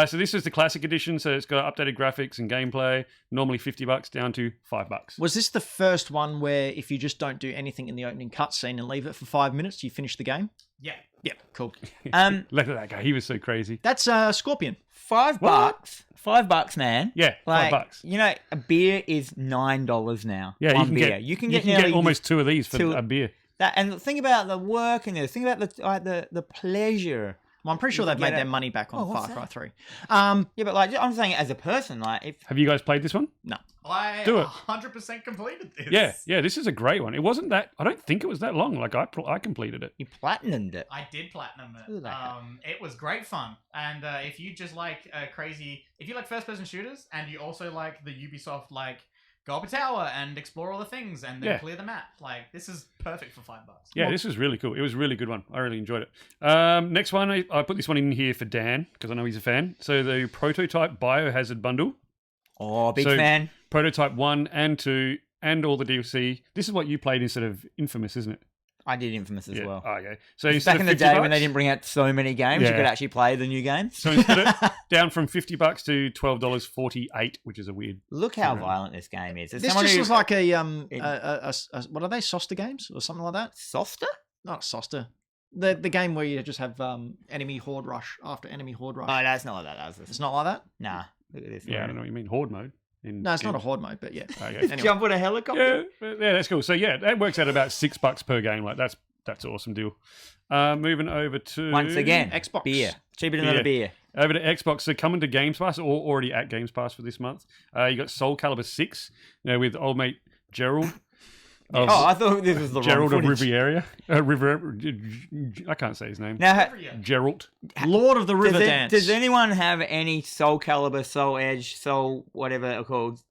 So this is the classic edition. So it's got updated graphics and gameplay. Normally $50 down to $5. Was this the first one where if you just don't do anything in the opening cutscene and leave it for 5 minutes, you finish the game? Yeah. Yep. Cool. Look at that guy. He was so crazy. That's Scorpion. $5. $5, man. Yeah, $5. A beer is $9 now. Yeah, one beer. You can get almost 2 of these for a beer. And think about the work in this. Think about the pleasure. Well, I'm pretty sure they've made their money back on Far Cry 3. Yeah, but I'm saying as a person, Have you guys played this one? No. I Do it. 100% completed this. Yeah, this is a great one. It wasn't that. I don't think it was that long. Like I completed it. You platinumed it. I did platinum it. Ooh, It was great fun. And if you just like if you like first-person shooters, and you also like the Ubisoft go up a tower and explore all the things and then clear the map. This is perfect for $5. Yeah, this was really cool. It was a really good one. I really enjoyed it. Next one, I put this one in here for Dan because I know he's a fan. So the Prototype Biohazard bundle. Oh, big So, fan. Prototype 1 and 2 and all the DLC. This is what you played instead of Infamous, isn't it? I did Infamous as well. Oh, okay. So Back instead in of the 50 day when bucks- they didn't bring out so many games, you Yeah. could actually play the new games. So instead of down from $50 to $12.48, which is a weird. Look how Yeah. violent this game is. There's This someone just who- was like a what are they, Soster games or something like that? Soster? Not Soster. The game where you just have enemy horde rush after enemy horde rush. Oh, no, it's not like that. That was It's not like that? Nah. Look at this. Yeah, I don't know what you mean. Horde mode. No, it's not a horde mode, but yeah. Okay. Anyway. Jump on a helicopter? Yeah, that's cool. So yeah, that works out about $6 per game. Like that's an awesome deal. Moving over to Once again, Xbox. beer. Cheaper than another beer. Over to Xbox. So coming to Games Pass, or already at Games Pass for this month. You got Soul Calibur 6, with old mate Gerald. Of Oh, I thought this was the Gerald wrong of footage. Riviera. I can't say his name. Now, Gerald. Lord of the River Dance. does anyone have any Soul Calibur, Soul Edge, Soul whatever they're called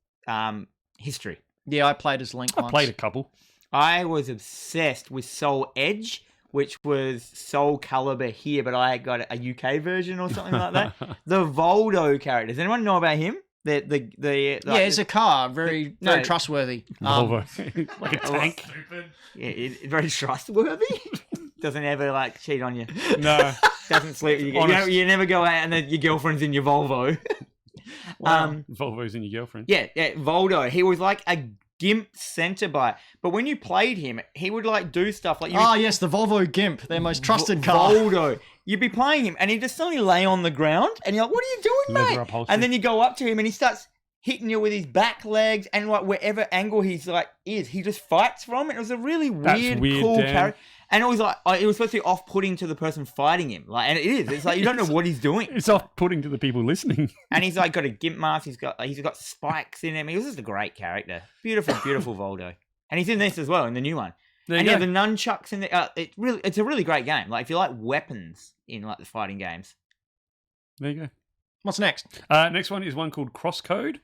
history? Yeah, I played as Link I once. played a couple. I was obsessed with Soul Edge, which was Soul Calibur here, but I got a UK version or something like that. The Voldo character. Does anyone know about him? Yeah, it's a car. Very trustworthy. Volvo. Like a tank. Stupid. Yeah, it's very trustworthy. Doesn't ever cheat on you. No. Doesn't sleep. Honest. You never go out and then your girlfriend's in your Volvo. Volvo's in your girlfriend. Yeah, Voldo. He was like a gimp centre bite, but when you played him, he would do stuff like you. Oh yes, the Volvo Gimp, their most trusted car. Voldo. You'd be playing him, and he'd just suddenly lay on the ground, and you're like, "What are you doing, Leather mate?" upholstery. And then you go up to him, and he starts hitting you with his back legs, and wherever angle he's he just fights from it. It was a really weird, cool Dan. character. And it was it was supposed to be off-putting to the person fighting him, and it is. It's you don't know what he's doing. It's off-putting to the people listening. And he's got a gimp mask. He's got spikes in him. He was just a great character. Beautiful, beautiful Voldo. And he's in this as well in the new one. There And you yeah, go. the nunchucks in the it's a really great game. If you like weapons in the fighting games. There you go. What's next? Next one is one called Crosscode,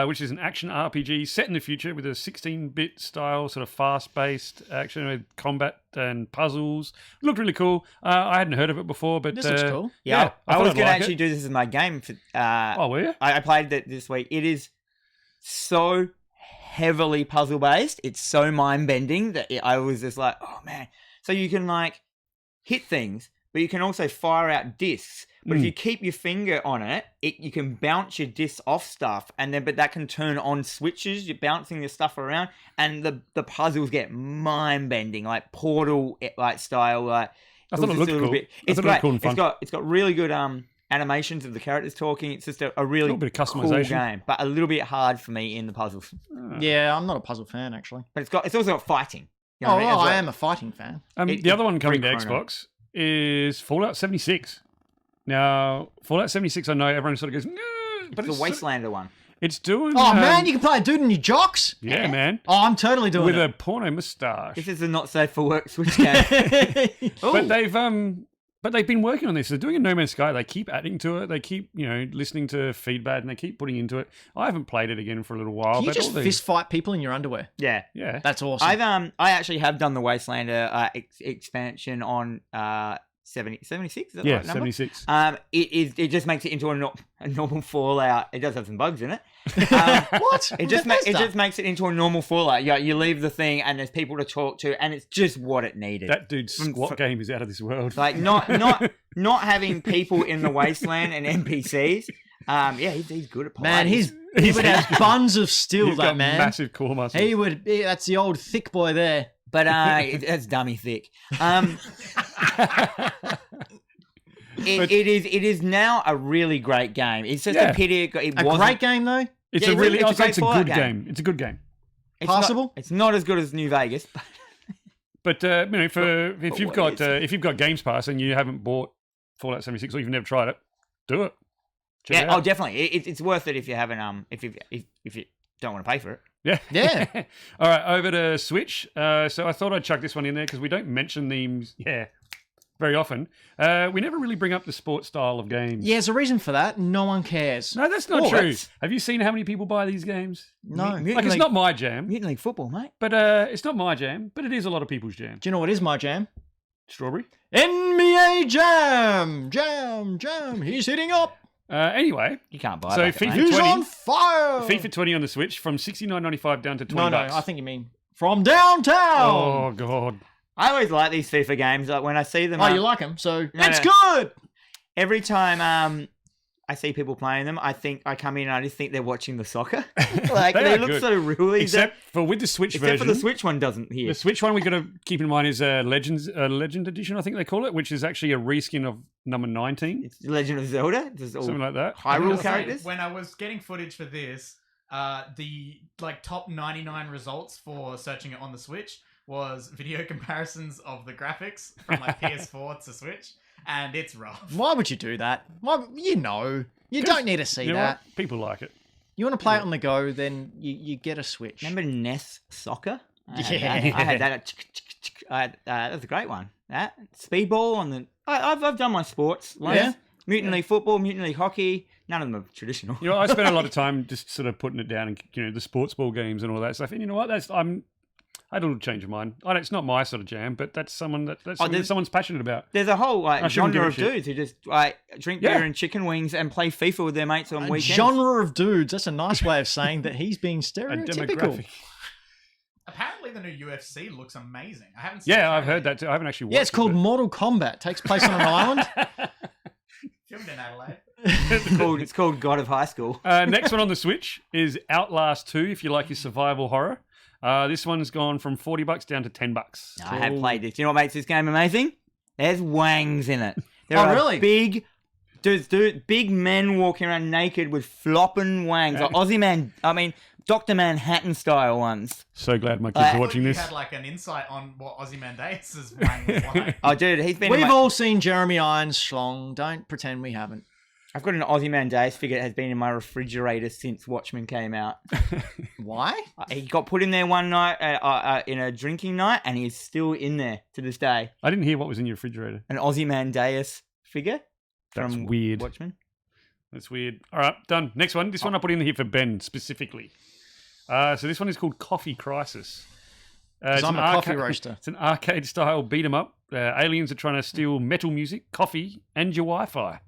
which is an action RPG set in the future with a 16-bit style, sort of fast-paced action with combat and puzzles. Looked really cool. I hadn't heard of it before, but This looks cool. Yeah, I was thought I'd going to like actually it. do this as my game. For, Oh, were you? I played it this week. It is so heavily puzzle based. It's so mind bending that I was just like, oh man. So you can hit things, but you can also fire out discs. But if you keep your finger on it, you can bounce your discs off stuff, but that can turn on switches. You're bouncing your stuff around, and the puzzles get mind bending, like Portal style. I thought it looked cool. It's I thought it looked great. cool and fun. It's got really good animations of the characters talking. It's just a really little bit of cool customization. game, but a little bit hard for me in the puzzles. Yeah, I'm not a puzzle fan actually. But it's also got fighting. You know Oh, what I mean, as well. I am a fighting fan. It- The other one coming to pretty chrono. Xbox is Fallout 76. Now, Fallout 76, I know everyone sort of goes, "Nah," but It's the Wastelander one. It's doing. Oh man, you can play a dude in your jocks. Yeah, man. Oh, I'm totally doing With it. a porno moustache. This is a not safe for work Switch game. But they've been working on this. They're doing a No Man's Sky. They keep adding to it. They keep listening to feedback and they keep putting into it. I haven't played it again for a little while. Can you but just all these- fist fight people in your underwear? Yeah. Yeah. That's awesome. I actually have done the Wastelander expansion on 76. Is that the Yeah, right number? 76. It just makes it into a normal Fallout. It does have some bugs in it. What? It just makes it into a normal Fallout. You leave the thing and there's people to talk to, and it's just what it needed. That dude's squat game is out of this world. Not having people in the wasteland and NPCs. He's good at Man, Pilates. he would have buns of steel, He's that got man. massive core muscles. He would. That's the old thick boy there. But it's dummy thick. It is now a really great game. It's just a pity it A wasn't great game though. It's Yeah, a really, it's a I'd say great it's a Fallout good game. It's a good game. it's Passable? Not, it's not as good as New Vegas. But But if you've what got if you've got Games Pass and you haven't bought Fallout 76 or you've never tried it, do it. Check it out. definitely. It's worth it if you haven't if you don't want to pay for it. Yeah. Yeah. All right, over to Switch. So I thought I'd chuck this one in there because we don't mention these, very often. We never really bring up the sports style of games. Yeah, there's a reason for that. No one cares. No, that's not Oh, true. that's- Have you seen how many people buy these games? No. Mutant Like, it's League- not my jam, Mutant League Football, mate. but it's not my jam, but it is a lot of people's jam. Do you know what is my jam? Strawberry. NBA Jam! Jam! He's hitting up! Anyway, You can't buy So that. FIFA Who's 20? on fire? FIFA 20 on the Switch from $69.95 down to $20. No, I think you mean from downtown. Oh god. I always like these FIFA games. Like when I see them, Oh, you like them, so No, it's no. good. every time I see people playing them, I come in and I just think they're watching the soccer. Like They they are look good. so real. Except for with the Switch Except version. for the Switch one doesn't here. The Switch one we got to keep in mind is Legend Edition, I think they call it, which is actually a reskin of number 19, It's Legend of Zelda. It's all something like that. Hyrule Say, characters. When I was getting footage for this, the top 99 results for searching it on the Switch was video comparisons of the graphics from like PS4 to Switch, and it's rough. Why would you do that? Why, you don't need to see You know that. what? People like it. You want to play it on the go, then you get a Switch. Remember NES Soccer? I had Yeah. that. I had that. That was a great one. That Speedball on the. I've done my sports. Like Yeah. Mutant League football, Mutant League hockey. None of them are traditional. You know, I spent a lot of time just sort of putting it down and the sports ball games and all that stuff. And you know what? I had a little change of mind. It's not my sort of jam, but that's something that's something that someone's passionate about. There's a whole I shouldn't genre of give a shit. dudes who just drink beer and chicken wings and play FIFA with their mates on A weekends. genre of dudes. That's a nice way of saying that he's being A stereotypical. demographic. Apparently, the new UFC looks amazing. I haven't seen. Yeah, the I've trailer heard that too. I haven't actually watched Yeah, it's called it. Mortal Kombat. Takes place on an island. Filmed in Adelaide. It's called God of High School. Next one on the Switch is Outlast 2, if you like your survival horror. This one's gone from $40 down to $10. I have played this. You know what makes this game amazing? There's wangs in it. There Oh, are really? big men walking around naked with flopping wangs. Like Dr. Manhattan style ones. So glad my kids are watching You this. had like an insight on what Ozymandias' wang was like. Oh, dude, he's been. We've all seen Jeremy Irons schlong. Don't pretend we haven't. I've got an Ozymandias figure that has been in my refrigerator since Watchmen came out. Why? He got put in there one night in a drinking night, and he's still in there to this day. I didn't hear what was in your refrigerator. An Ozymandias figure. That's from weird. Watchmen. That's weird. All right, done. Next one. This one I put in here for Ben specifically. So this one is called Coffee Crisis. Because I'm a coffee roaster. It's an arcade-style beat-em-up. Aliens are trying to steal metal music, coffee, and your Wi-Fi.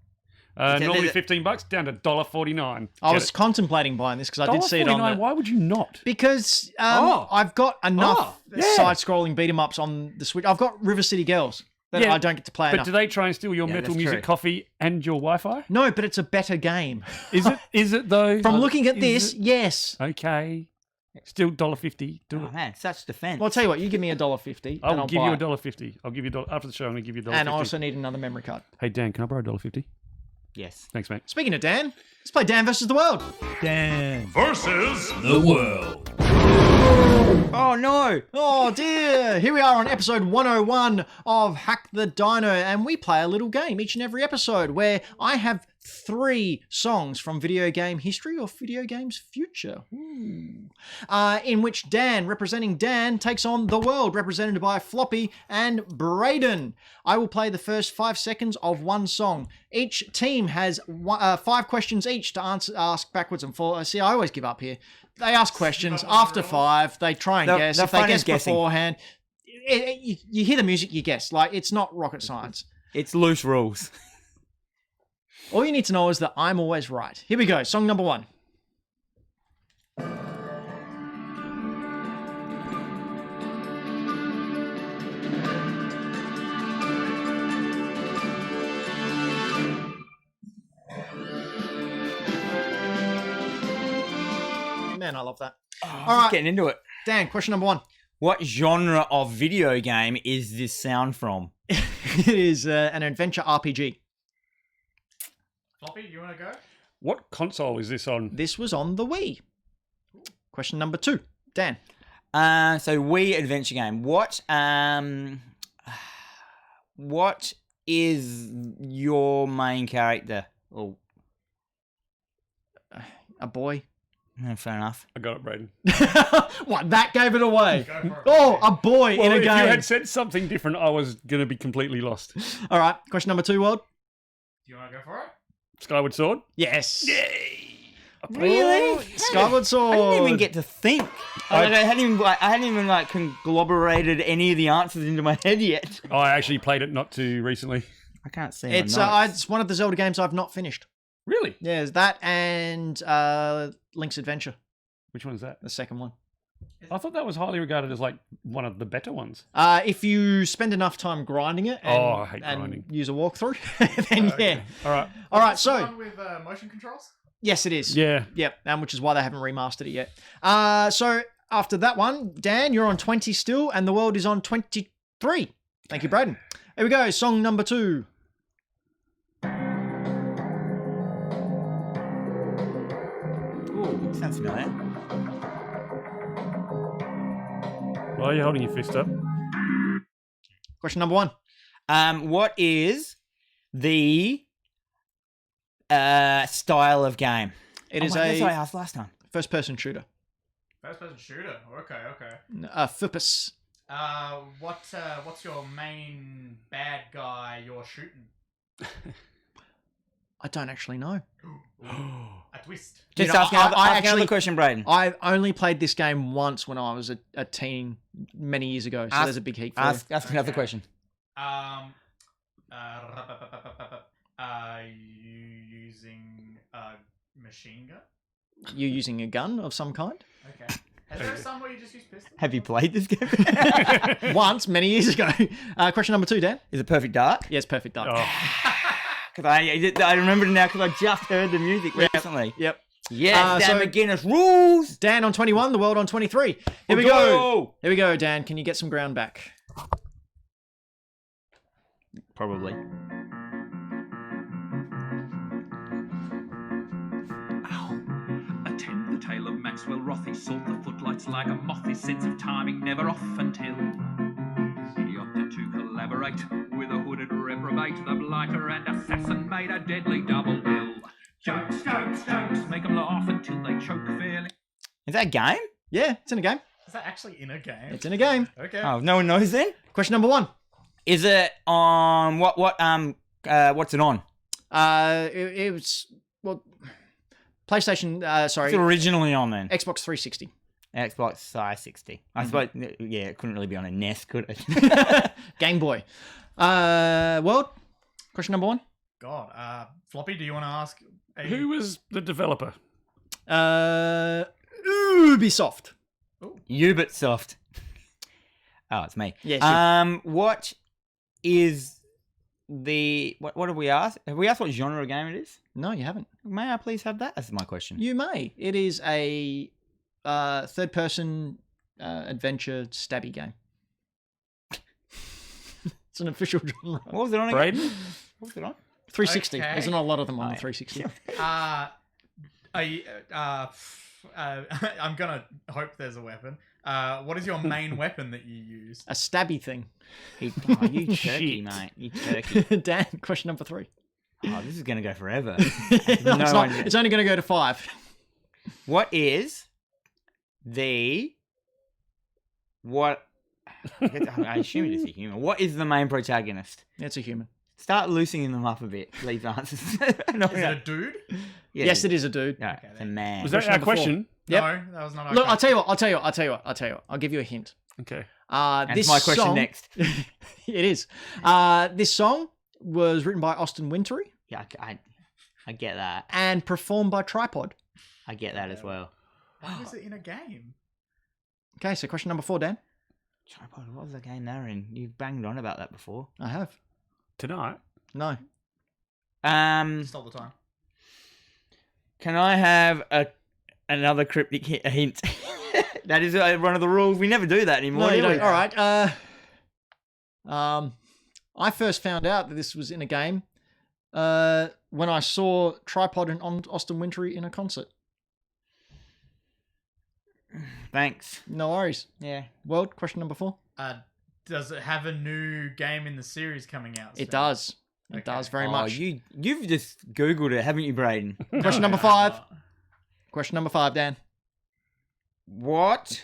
Normally $15, down to $1.49. I was contemplating buying this because I did see it on $1.49, the... why would you not? Because I've got enough side-scrolling beat-em-ups on the Switch. I've got River City Girls that I don't get to play But enough. do they try and steal your Yeah, metal that's music, true. coffee, and your Wi-Fi? No, but it's a better game. Is it? Is it though? From looking at Is this, it? yes. Okay. Still $1.50. Do Oh it. man, such defense. Well, I'll tell you what, you give me $1.50 and I'll I'll give buy you it. $1.50. I'll give you after the show. I'm gonna give you $1.50. And I also need another memory card. Hey Dan, can I borrow $1.50? Yes. Thanks, mate. Speaking of Dan, let's play Dan versus the World. Dan. Versus the world. Oh no. Oh dear! Here we are on episode 101 of Hack the Dino, and we play a little game each and every episode where I have 3 songs from video game history or video games future. In which Dan, representing Dan, takes on the world, represented by Floppy and Braden. I will play the first 5 seconds of one song. Each team has 5 questions each to ask backwards and forwards. See, I always give up here. They ask questions after 5. They try and guess. the If they fun guess is guessing. beforehand, you hear the music, you guess. Like, it's not rocket science. It's loose rules. All you need to know is that I'm always right. Here we go. Song number 1. Man, I love that. All right, getting into it. Dan, question number 1. What genre of video game is this sound from? It is an adventure RPG. Floppy, you want to go? What console is this on? This was on the Wii. Question number 2. Dan. So Wii adventure game. What is your main character? Oh, A boy. fair enough. I got it, Braden. What? That gave it away. Go for it. Oh, a boy Well, in a if game. you had said something different, I was going to be completely lost. All right. Question number 2, World. Do you want to go for it? Skyward Sword? Yes. Really? Skyward Sword. I didn't even get to think. I hadn't even conglomerated any of the answers into my head yet. I actually played it not too recently. I can't see. It's one of the Zelda games I've not finished. Really? Yeah, there's that and Link's Adventure, Which one's that? the second one. I thought that was highly regarded as like one of the better ones. If you spend enough time grinding it and, I hate grinding. use a walkthrough, then yeah. All right. All right, The so one with motion controls. yes, it is. Yeah. Yep, which is why they haven't remastered it yet. So after that one, Dan, you're on 20 still, and the world is on 23. Thank you, Braden. Here we go, song number 2. Ooh, sounds familiar. Why are you holding your fist up? Question number 1. What is the style of game? It is that's what I a asked last time. first-person shooter. First person shooter. Okay. Flippus. What's your main bad guy you're shooting? I don't actually know. A twist. Just You know, ask another question, Braden. I only played this game once when I was a teen many years ago, so there's a big heat for you. Ask another question. You using a machine gun? You using a gun of some kind? Okay. Is there some where you just use pistols? Have you played this game? Once, many years ago. Question number 2, Dan. Is it Perfect Dark? Yes, perfect done. Oh. Because I remember it now because I just heard the music recently. Yep. Yes, Dan so- McGuinness rules. Dan on 21, the world on 23. Here we go. Here we go, Dan. Can you get some ground back? Probably. Attend the tale of Maxwell Roth. He sought the footlights like a moth, his sense of timing never off until he opted to collaborate with a hooded reprobate. The blighter and assassin made a deadly double bill. Jokes, make them laugh until they choke fairly. Is that a game? Yeah, it's in a game. Is that actually in a game? It's in a game. Okay. Oh, no one knows then? Question number 1. Is it on what's it on? It was, well, PlayStation, sorry, It's originally on then. Xbox 360. Xbox 360. I suppose, yeah, it couldn't really be on a NES, could it? Game Boy. World, question number 1. God. Floppy, do you want to ask? Who was the developer? Ubisoft. Ubisoft. Oh, it's me. Yeah, what is the what have we asked? Have we asked what genre of game it is? No, you haven't. May I please have that as my question? You may. It is a third-person adventure stabby game. It's an official genre. What was it on again? Braden? What was it on? 360. Okay. There's not a lot of them on the 360. I'm gonna hope there's a weapon. What is your main weapon that you use? A stabby thing. You turkey, Shit. mate. You turkey. Dan, question number 3. Oh, this is going to go forever. No, it's not. idea. It's only going to go to 5. What is the... What... I assume it is a human. What is the main protagonist? It's a human. Start loosening them up a bit. Leave answers. Is it a dude? Yeah, Yes, it is a dude. No, Okay, it's a man. Was that our number 4. question? Yep. No, that was not our Look, I'll question. tell you what. I'll give you a hint. Okay. And This my question song, next. It is. This song was written by Austin Wintory Yeah, I get that. and performed by Tripod. I get that as well. Why is it in a game? Okay, so question number 4, Dan. Tripod, what was the game they're in? You've banged on about that before. I have. Tonight? No. Stole the time. Can I have another cryptic hint? That is one of the rules. We never do that anymore. No, you do we? don't. All right. I first found out that this was in a game when I saw Tripod and Austin Wintory in a concert. Thanks. No worries. Yeah. World, question number 4. Does it have a new game in the series coming out? It soon? does. It Okay. does very much. You've just Googled it, haven't you, Braden? Question number 5. Question number 5, Dan. What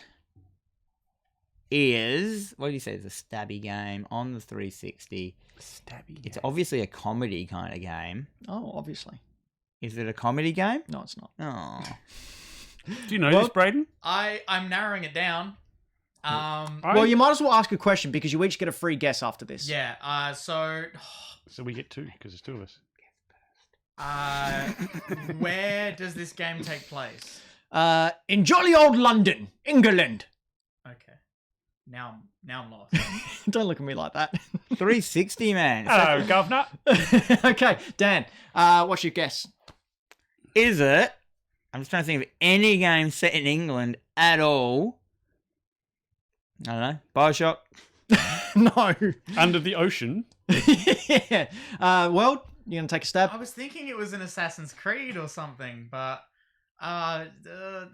is... What do you say? It's a stabby game on the 360. Stabby. It's obviously a comedy kind of game. Oh, obviously. Is it a comedy game? No, it's not. Oh. Do you know Well- this, Braden? I'm narrowing it down. Well, you might as well ask a question because you each get a free guess after this. Yeah. So So we get 2 because there's 2 of us. Where does this game take place? In jolly old London, England. Okay. Now I'm lost. Don't look at me like that. 360, man. Hello, governor. Okay, Dan, what's your guess? Is it? I'm just trying to think of any game set in England at all. I don't know. Biohazard. No. Under the ocean. Yeah. World, you going to take a stab? I was thinking it was an Assassin's Creed or something, but the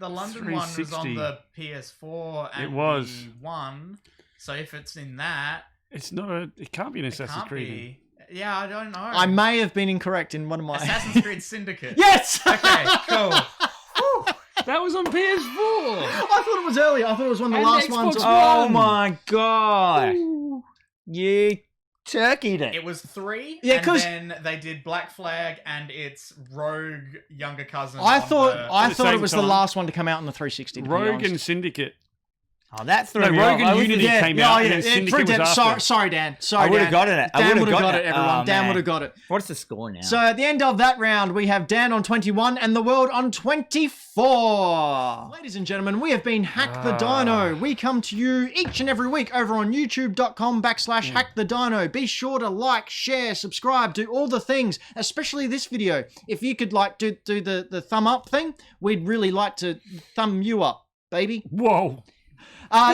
London one was 360. on the PS4 and It was. the one. So if it's in that, It's not a. It can't be an it Assassin's can't Creed. be. Yeah, I don't know. I may have been incorrect in one of my... Assassin's Creed Syndicate. Yes! Okay, cool. That was on PS4. I thought it was earlier. I thought it was one of the And last Xbox ones. One. Oh my god. You turkeyed it. It was 3, Yeah, and 'cause- then they did Black Flag and its rogue younger cousin. I on thought the- I the thought it same was the time. last one to come out on the 360. To be Rogue honest. and Syndicate. Oh, that's No, threw me Rogue off. I and was- Unity yeah, came Yeah, out, yeah, and then yeah, Syndicate was sorry, after. sorry, Dan. Sorry, I would've Dan. got it. I Dan would've would have got got it. it, everyone. Oh, Dan man. would have got it. What's the score now? So at the end of that round, we have Dan on 21 and the world on 24. Ladies and gentlemen, we have been Hack the Dino. We come to you each and every week over on youtube.com/Hack the Dino. Be sure to like, share, subscribe, do all the things, especially this video. If you could like do the thumb up thing, we'd really like to thumb you up, baby. Whoa.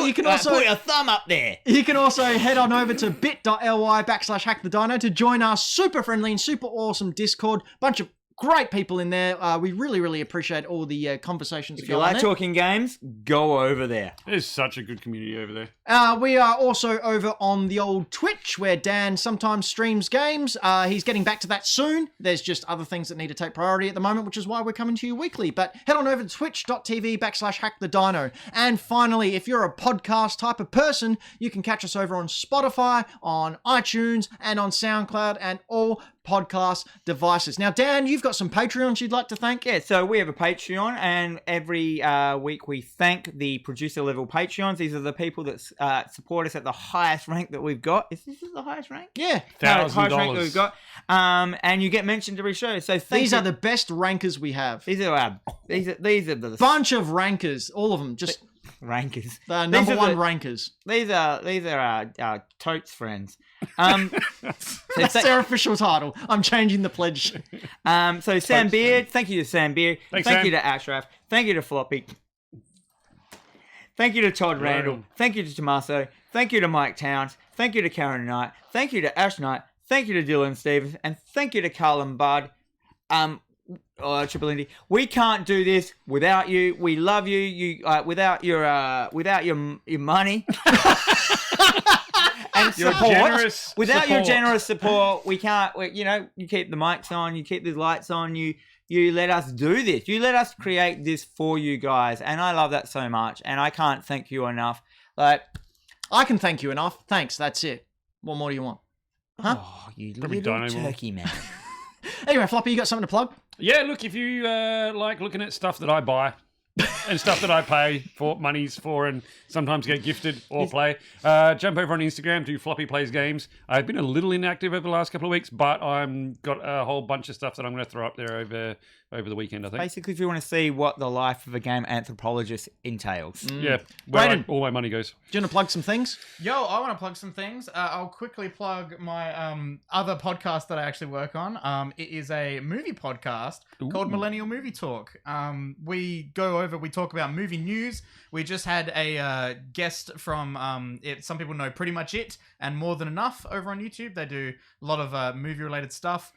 You can also put a thumb up there. You can also head on over to bit.ly/Hack the Dino to join our super friendly and super awesome Discord. Bunch of great people in there. We really, really appreciate all the conversations that If go you on like there. talking games, go over there. There's such a good community over there. We are also over on the old Twitch where Dan sometimes streams games. He's getting back to that soon. There's just other things that need to take priority at the moment, which is why we're coming to you weekly. But head on over to twitch.tv/Hack the Dino. And finally, if you're a podcast type of person, you can catch us over on Spotify, on iTunes, and on SoundCloud, and all podcast devices. Now, Dan, you've got some Patreons you'd like to thank? Yeah, so we have a Patreon, and every week we thank the producer level Patreons. These are the people that support us at the highest rank that we've got. Is this the highest rank? Yeah. No, it's the highest rank that $1,000. we've got. And you get mentioned every show. So These are the best rankers we have. these are the Bunch of rankers, all of them, just rankers. the These number are one the- rankers. These are our totes friends. That's their official title. I'm changing the pledge. So Sam Beard, thank you to Sam Beard. Thanks, Thank Sam. you to Ashraf. Thank you to Floppy. Thank you to Todd Randall. Wow. Thank you to Tommaso. Thank you to Mike Towns. Thank you to Karen Knight. Thank you to Ash Knight. Thank you to Dylan Stevens. And thank you to Carlin Budd. Triple Indy. We can't do this without you. We love you. Without your money. And Your support. generous Without your support. generous support, we can't. You keep the mics on, you keep the lights on, you let us do this. You let us create this for you guys, and I love that so much. And I can't thank you enough. Like, I can thank you enough. Thanks. That's it. What more do you want? Huh? oh, you Probably little don't anymore. turkey man. Anyway, Floppy, you got something to plug? Yeah, look, if you like looking at stuff that I buy and stuff that I pay for monies for and sometimes get gifted or play, jump over on Instagram to Floppy Plays Games. I've been a little inactive over the last couple of weeks, but I'm got a whole bunch of stuff that I'm going to throw up there over the weekend, I think. Basically, if you want to see what the life of a game anthropologist entails. Yeah, where Brayden. all my money goes. Do you want to plug some things? Yo, I want to plug some things. I'll quickly plug my other podcast that I actually work on. It is a movie podcast called Millennial Movie Talk. We talk about movie news. We just had a guest from, some people know Pretty Much It and More Than Enough over on YouTube. They do a lot of movie-related stuff.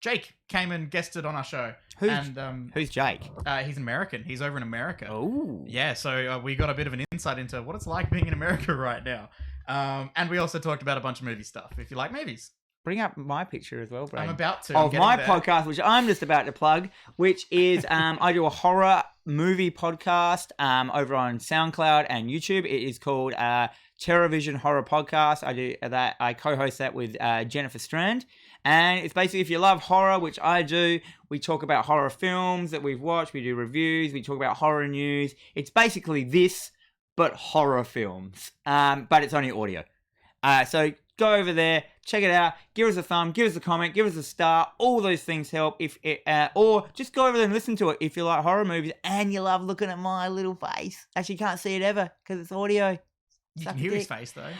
Jake came and guested on our show. Who's Jake? He's American. He's over in America. Oh, Yeah, so we got a bit of an insight into what it's like being in America right now. And we also talked about a bunch of movie stuff, if you like movies. bring up my picture as well, Brad. I'm about to. I'm Of getting my there. podcast, which I'm just about to plug, which is I do a horror movie podcast over on SoundCloud and YouTube. It is called TerrorVision Horror Podcast. I do that. I co-host that with Jennifer Strand, and it's basically if you love horror, which I do. We talk about horror films that we've watched. We do reviews. We talk about horror news. It's basically this, but horror films. But it's only audio. So go over there, check it out, give us a thumb, give us a comment, give us a star. All those things help. Or just go over there and listen to it if you like horror movies and you love looking at my little face. Actually, you can't see it ever because it's audio. You can hear his face, though.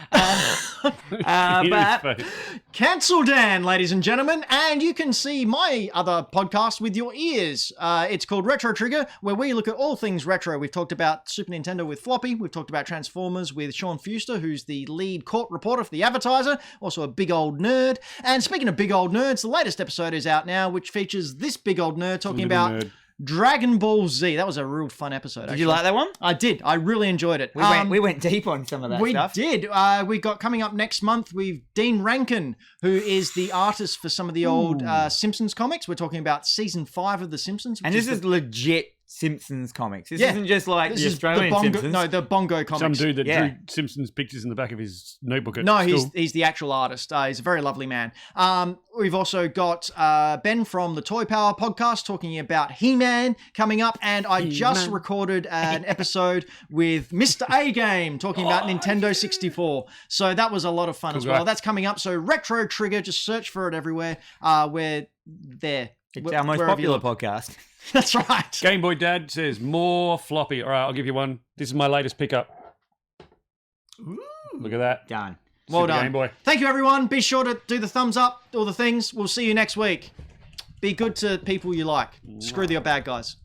But Cancel Dan, ladies and gentlemen, and you can see my other podcast with your ears. It's called Retro Trigger, where we look at all things retro. We've talked about Super Nintendo with Floppy. We've talked about Transformers with Sean Fuster, who's the lead court reporter for The Advertiser, also a big old nerd. And speaking of big old nerds, the latest episode is out now, which features this big old nerd talking about Dragon Ball Z. That was a real fun episode. Did you like that one? I did. I really enjoyed it. We went deep on some of that stuff. We did. We got coming up next month with Dean Rankin, who is the artist for some of the old Simpsons comics. We're talking about season 5 of The Simpsons. And this is legit Simpsons comics. This isn't just like this the Australian Simpsons. No, the Bongo comics. Some dude that drew Simpsons pictures in the back of his notebook at school. He's the actual artist. He's a very lovely man. We've also got Ben from the Toy Power podcast talking about He-Man coming up, and I just recorded an episode with Mr. A-Game talking about Nintendo 64. So that was a lot of fun as well. That's coming up. So Retro Trigger, just search for it everywhere. We're there. It's our most popular podcast. That's right. Game Boy Dad says more floppy. All right, I'll give you one. This is my latest pickup. Ooh. Look at that. Done. Well Super done. Game Boy. Thank you, everyone. Be sure to do the thumbs up, all the things. We'll see you next week. Be good to people you like. Screw the bad guys.